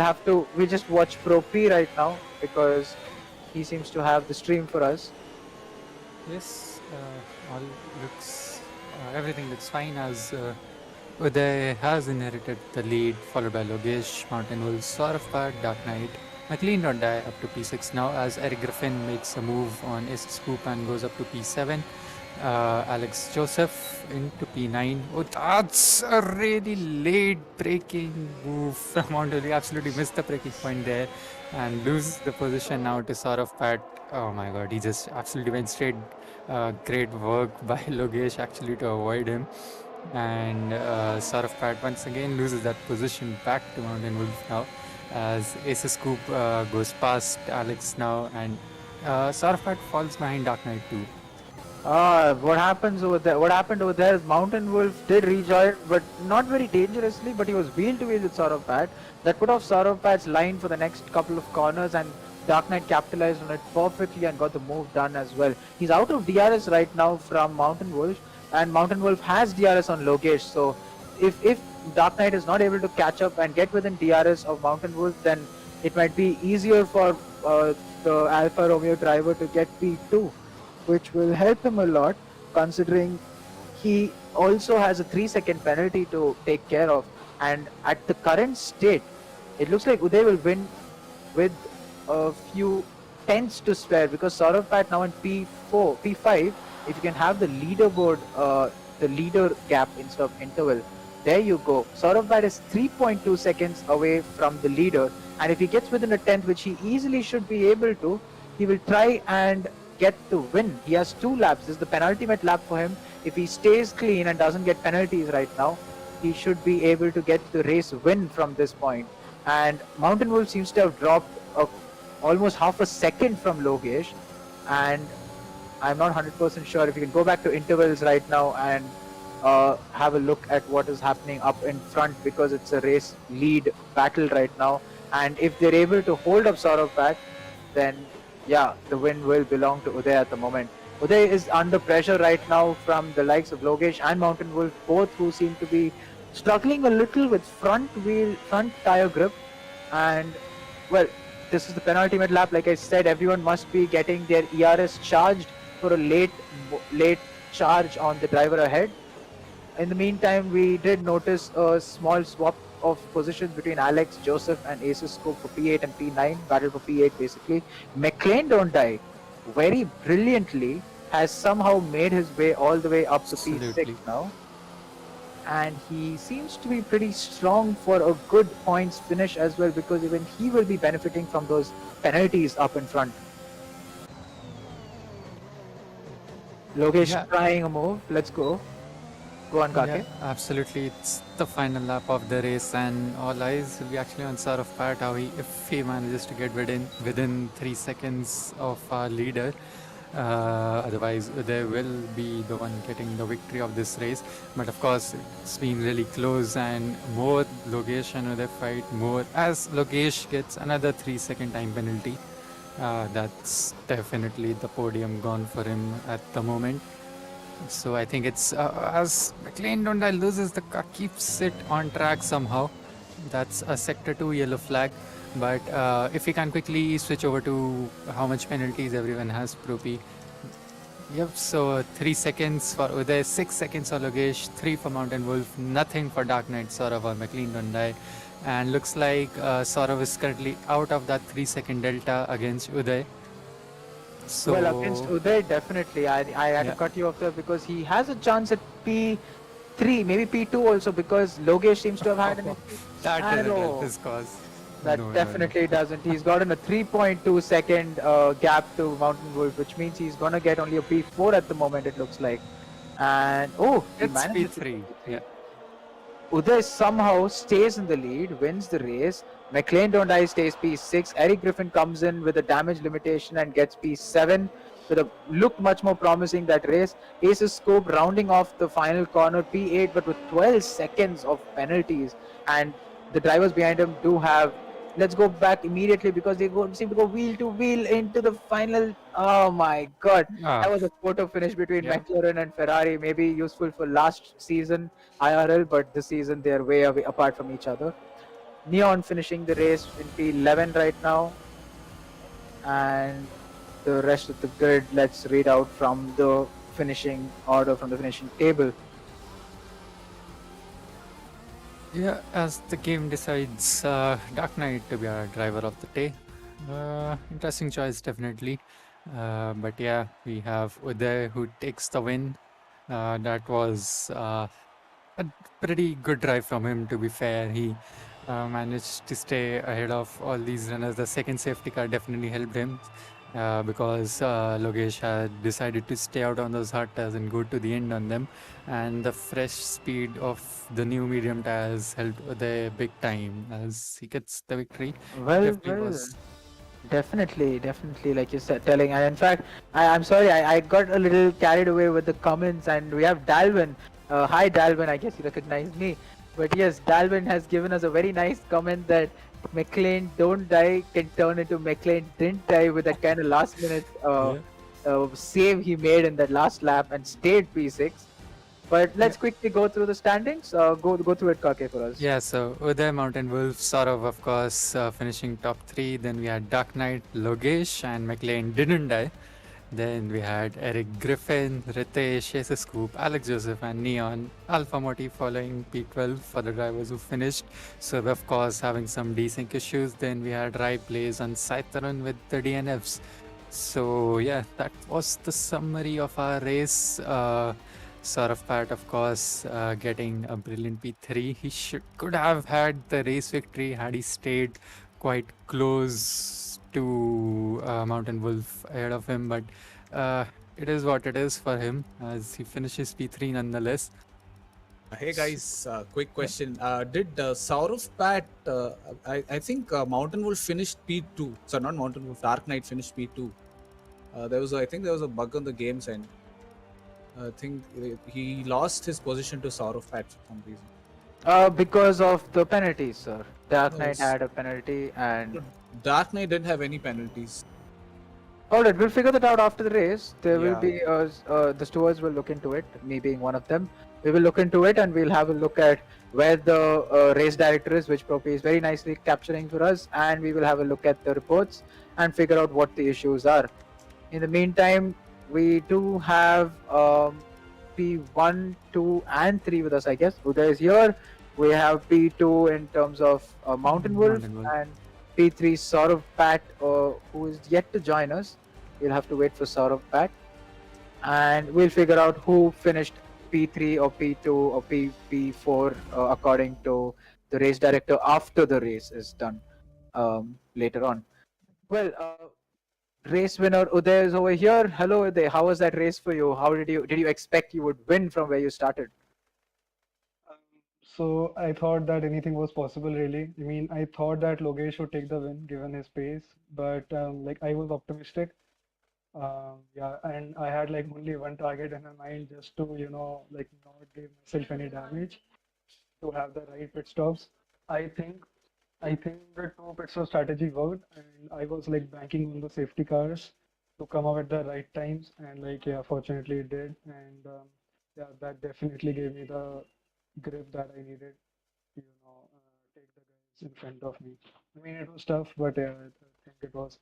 just watch Propi right now because he seems to have the stream for us. Yes, all looks, everything looks fine as Uday has inherited the lead, followed by Logesh, Mountain Wolves, Saurav Pat, Dark Knight. McLean don't die up to P6 now as Eric Griffin makes a move on Ace Scoop and goes up to P7. Alex Joseph into P9. Oh, that's a really late braking move from Mountain. He absolutely missed the braking point there and loses the position now to Saurav Pat. Oh my god, he just absolutely went straight. Great work by Logesh actually to avoid him. And Saurav Pat once again loses that position back to Mountain Wolf now as Ace Scoop goes past Alex now and Saurav Pat falls behind Dark Knight too. What happens over there? What happened over there is Mountain Wolf did rejoin, but not very dangerously. But he was wheel to wheel with Saurav Pat. That put off Saurav Pat's line for the next couple of corners, and Dark Knight capitalized on it perfectly and got the move done as well. He's out of DRS right now from Mountain Wolf, and Mountain Wolf has DRS on Logesh. So if Dark Knight is not able to catch up and get within DRS of Mountain Wolf, then it might be easier for the Alfa Romeo driver to get P2. Which will help him a lot considering he also has a 3-second penalty to take care of, and at the current state it looks like Uday will win with a few tenths to spare because Saurav Pat now in P5, if you can have the leaderboard, the leader gap instead of interval, there you go. Saurav Pat is 3.2 seconds away from the leader, and if he gets within a tenth, which he easily should be able to, he will try and get the win. He has 2 laps. This is the penultimate lap for him. If he stays clean and doesn't get penalties right now, he should be able to get the race win from this point. And Mountain Wolf seems to have dropped almost half a second from Logesh, and I'm not 100% sure if you can go back to intervals right now and have a look at what is happening up in front because it's a race lead battle right now. And if they're able to hold up Saurav Pat, then yeah, the win will belong to Uday at the moment. Uday is under pressure right now from the likes of Logesh and Mountain Wolf, both who seem to be struggling a little with front tire grip. And well, this is the penultimate lap. Like I said, everyone must be getting their ERS charged for a late charge on the driver ahead. In the meantime, we did notice a small swap of positions between Alex, Joseph and Aces Scope for P8 and P9, battle for P8 basically. McLean don't die very brilliantly has somehow made his way all the way up to P6 now. And he seems to be pretty strong for a good points finish as well because even he will be benefiting from those penalties up in front. Logesh trying a move, let's go. Go on, Kaake. Yeah, absolutely. It's the final lap of the race, and all eyes will be actually on Saurav Pat. If he manages to get within 3 seconds of our leader. Otherwise, they will be the one getting the victory of this race. But of course, it's been really close, and more Logesh and Uday fight more as Logesh gets another 3-second time penalty. That's definitely the podium gone for him at the moment. So I think it's as McLean Donda loses the car, keeps it on track somehow. That's a sector 2 yellow flag. But if we can quickly switch over to how much penalties everyone has, Propi. Yep, so 3 seconds for Uday, 6 seconds for Logesh, 3 for Mountain Wolf, nothing for Dark Knight Saurav or McLean Dondai. And looks like Saurav is currently out of that 3-second delta against Uday. So, Well, against Uday, definitely. I had to yeah. cut you off there because he has a chance at P3, maybe P2 also, because Logesh seems to have had an That doesn't help arrow. his cause. That No, no, no. definitely doesn't. He's gotten a 3.2 second gap to Mountain Wolf, which means he's gonna get only a P4 at the moment, it looks like. And oh, he It's manages to P3. get Yeah. P3. Uday somehow stays in the lead, wins the race. McLean Don't Die stays P6. Eric Griffin comes in with a damage limitation and gets P7. With a looked much more promising that race. Ace's Scope rounding off the final corner P8, but with 12 seconds of penalties. And the drivers behind him do have. Let's go back immediately because they seem to go wheel to wheel into the final. Oh my god. That was a photo finish between Yeah. McLaren and Ferrari. Maybe useful for last season IRL, but this season they're way away apart from each other. Neon finishing the race in P11 right now, and the rest of the grid, let's read out from the finishing order, from the finishing table. Yeah, as the game decides Dark Knight to be our driver of the day. Interesting choice, definitely. But yeah, we have Uday who takes the win. That was a pretty good drive from him, to be fair. He managed to stay ahead of all these runners. The second safety car definitely helped him. Because Logesh had decided to stay out on those hard tires and go to the end on them, and the fresh speed of the new medium tires helped the big time as he gets the victory. Well, definitely, like you said, telling. And in fact, I'm sorry, I got a little carried away with the comments, and we have Dalvin. Hi, Dalvin. I guess you recognize me. But yes, Dalvin has given us a very nice comment that McLean Don't Die can turn into McLean Didn't Die with that kind of last minute save he made in that last lap and stayed P6. But let's quickly go through the standings. Go through it, Kaake, for us. Yeah, so Uday, Mountain Wolf, Saurav, of course, finishing top 3. Then we had Dark Knight, Logesh, and McLean Didn't Die. Then we had Eric Griffin, Ritesh, Ace Scoop, Alex Joseph, and Neon. Alpha Moti following P12 for the drivers who finished. So, of course, having some desync issues. Then we had Rai Plays and Sai Tarun with the DNFs. So, yeah, that was the summary of our race. Saurav Pat, of course, getting a brilliant P3. He could have had the race victory had he stayed quite close to Mountain Wolf ahead of him, but it is what it is for him as he finishes P3 nonetheless. Hey guys, quick question. Did Saurav Pat, I think Mountain Wolf finished P2. So not Mountain Wolf, Dark Knight finished P2. I think there was a bug on the game's end. I think he lost his position to Saurav Pat for some reason. Because of the penalties, sir. Dark No, Knight it's- had a penalty, and Dark Knight didn't have any penalties. alright, we'll figure that out after the race. There will Yeah. be the stewards will look into it, me being one of them. We will look into it, and we'll have a look at where the race director is, which Propi is very nicely capturing for us, and we will have a look at the reports and figure out what the issues are. In the meantime, we do have P1, 2, and 3 with us, I guess. Uday is here. We have P2 in terms of Mountain Wolf, Mountain Wolf. and P3 Saurav Pat, who is yet to join us. We'll have to wait for Saurav Pat, and we'll figure out who finished P3 or P2 or P4 according to the race director after the race is done later on. Well, race winner Uday is over here. Hello, Uday. How was that race for you? How did you expect you would win from where you started? So I thought that anything was possible, really. I mean, I thought that Logesh would take the win given his pace, but like I was optimistic. Yeah, and I had like only one target in my mind, just to, like not give myself any damage, to have the right pit stops. I think I think the two pit stop strategy worked, and I was like banking on the safety cars to come up at the right times, and like yeah, fortunately it did, and yeah, that definitely gave me the grip that I needed to, take the guys in front of me. I mean, it was tough, but yeah, I think it was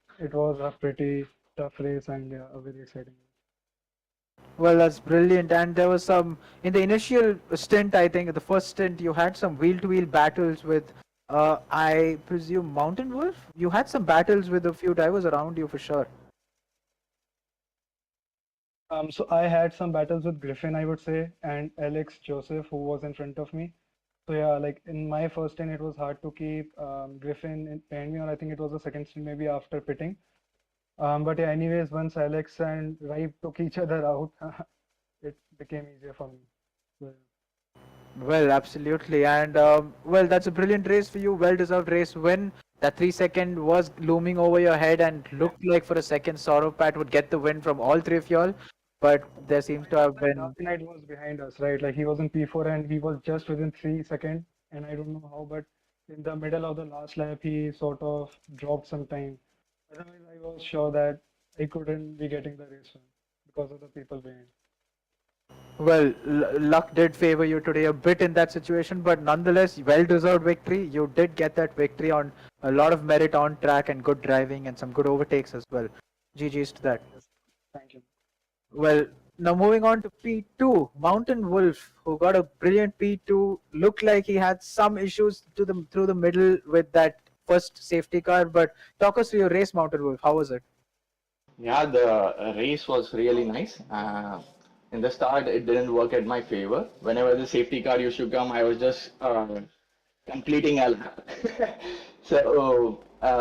a pretty tough race, and yeah, a very exciting race. Well, that's brilliant. And there was some in the initial stint. I think the first stint you had some wheel-to-wheel battles with I presume Mountain Wolf? You had some battles with a few drivers around you for sure. So I had some battles with Griffin, I would say, and Alex Joseph, who was in front of me. So yeah, like in my first stint, it was hard to keep Griffin behind me, or I think it was the second stint, maybe after pitting. But yeah, anyways, once Alex and Ripe took each other out, it became easier for me. So, Well, absolutely. And well, that's a brilliant race for you. Well-deserved race win. That 3 second was looming over your head and looked like for a second Saurav Pat would get the win from all three of y'all. But there seems to have been. Dark Knight was behind us, right? Like he was in P4 and he was just within 3 seconds. And I don't know how, but in the middle of the last lap, he sort of dropped some time. Otherwise, I was sure that I couldn't be getting the race win because of the people behind. Well, luck did favor you today a bit in that situation, but nonetheless, well-deserved victory. You did get that victory on a lot of merit on track and good driving and some good overtakes as well. GG's to that. Thank you. Well, now moving on to P2, Mountain Wolf, who got a brilliant P2, looked like he had some issues through the middle with that first safety car. But talk us through your race, Mountain Wolf. How was it? Yeah, the race was really nice. In the start, it didn't work at my favor. Whenever the safety car used to come, I was just completing a lap. So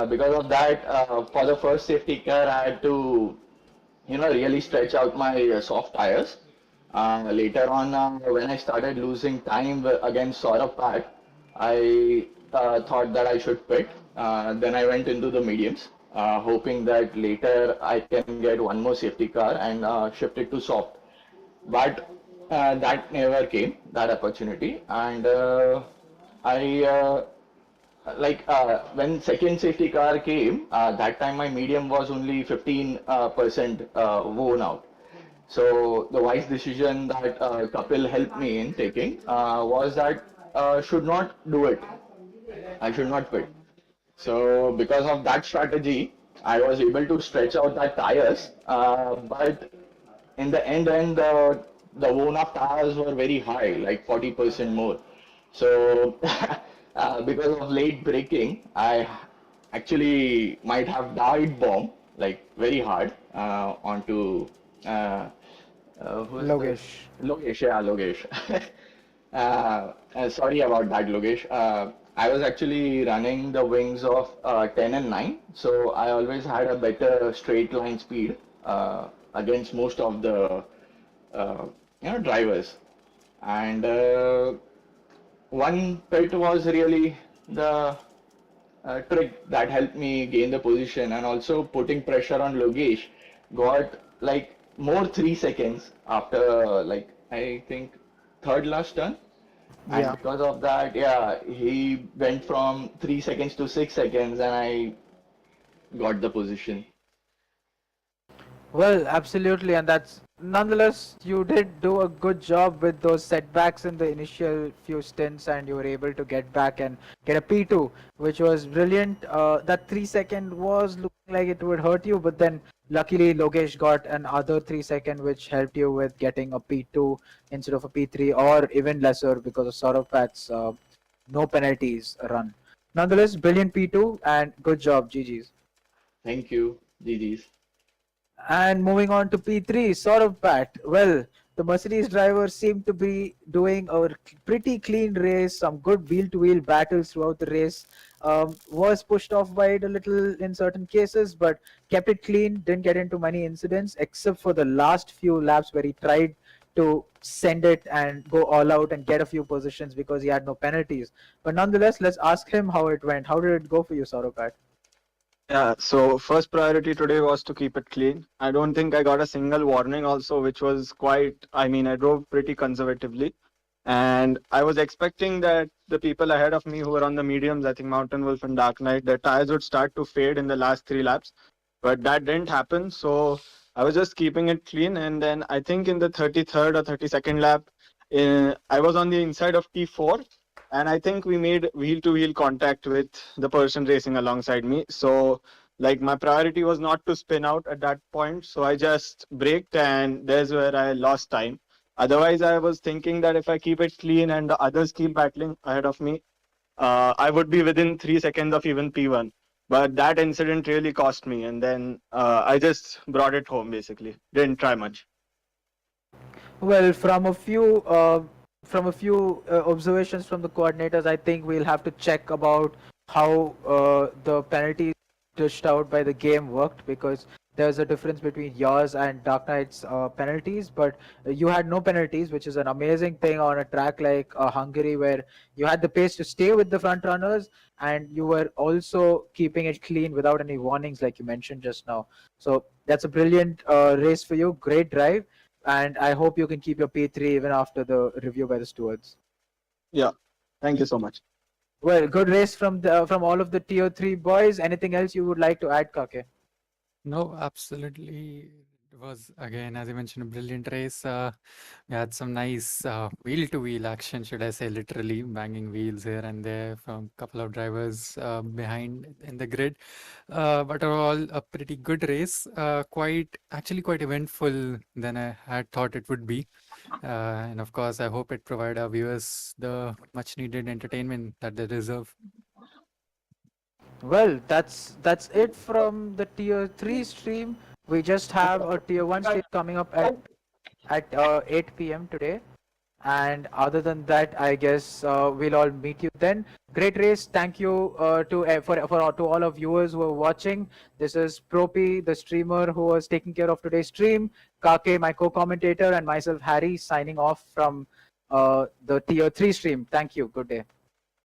because of that, for the first safety car, I had to, really stretch out my soft tires. Later on, when I started losing time against Saurabh Pat, I thought that I should pit. Then I went into the mediums, hoping that later I can get one more safety car and shift it to soft. But that never came, that opportunity. And I when second safety car came, that time my medium was only 15% worn out. So the wise decision that Kapil helped me in taking was that should not do it. I should not quit. So because of that strategy, I was able to stretch out that tires. But in the end, the worn off tires were very high, like 40% more. So because of late braking, I actually might have died bomb like very hard onto who's Logesh. Logesh, yeah, Logesh. Sorry about that, Logesh. I was actually running the wings of 10 and 9, so I always had a better straight line speed against most of the drivers. And one pit was really the trick that helped me gain the position, and also putting pressure on Logesh got like more 3 seconds after like I think third last turn. And Yeah. because of that, yeah, he went from 3 seconds to 6 seconds, and I got the position. Well, absolutely, and that's nonetheless, you did do a good job with those setbacks in the initial few stints, and you were able to get back and get a P2, which was brilliant. That 3 second was looking like it would hurt you, but then luckily Logesh got another 3 second, which helped you with getting a P2 instead of a P3, or even lesser because of Saurav Pat's no penalties run. Nonetheless, brilliant P2 and good job, GG's. Thank you, GG's. And moving on to P3, Saurabh Pat. Well, the Mercedes driver seemed to be doing a pretty clean race, some good wheel-to-wheel battles throughout the race. Was pushed off by it a little in certain cases, but kept it clean, didn't get into many incidents, except for the last few laps where he tried to send it and go all out and get a few positions because he had no penalties. But nonetheless, let's ask him how it went. How did it go for you, Saurabh Pat? Yeah, so first priority today was to keep it clean. I don't think I got a single warning also, which was quite, I mean, I drove pretty conservatively. And I was expecting that the people ahead of me who were on the mediums, I think Mountain Wolf and Dark Knight, their tires would start to fade in the last 3 laps. But that didn't happen. So I was just keeping it clean. And then I think in the 33rd or 32nd lap, I was on the inside of T4. And I think we made wheel-to-wheel contact with the person racing alongside me. So, like, my priority was not to spin out at that point. So I just braked, and there's where I lost time. Otherwise, I was thinking that if I keep it clean and the others keep battling ahead of me, I would be within 3 seconds of even P1. But that incident really cost me, and then I just brought it home basically. Didn't try much. Well, from a few observations from the coordinators, I think we'll have to check about how the penalties dished out by the game worked, because there's a difference between yours and Dark Knight's penalties. But you had no penalties, which is an amazing thing on a track like Hungary, where you had the pace to stay with the front runners, and you were also keeping it clean without any warnings, like you mentioned just now. So that's a brilliant race for you. Great drive. And I hope you can keep your P3 even after the review by the stewards. Yeah, thank you so much. Well, good race from all of the tier 3 boys. Anything else you would like to add, Kaake? No, absolutely. It was, again, as you mentioned, a brilliant race. We had some nice wheel-to-wheel action, should I say, literally banging wheels here and there from a couple of drivers behind in the grid. But overall, a pretty good race. Actually quite eventful than I had thought it would be. And of course, I hope it provided our viewers the much-needed entertainment that they deserve. Well, that's it from the tier 3 stream. We just have a tier 1 stream coming up at 8 p.m. today. And other than that, I guess we'll all meet you then. Great race. Thank you to all of viewers who are watching. This is Propi, the streamer who was taking care of today's stream. Kaake, my co-commentator, and myself, Harry, signing off from the tier 3 stream. Thank you. Good day.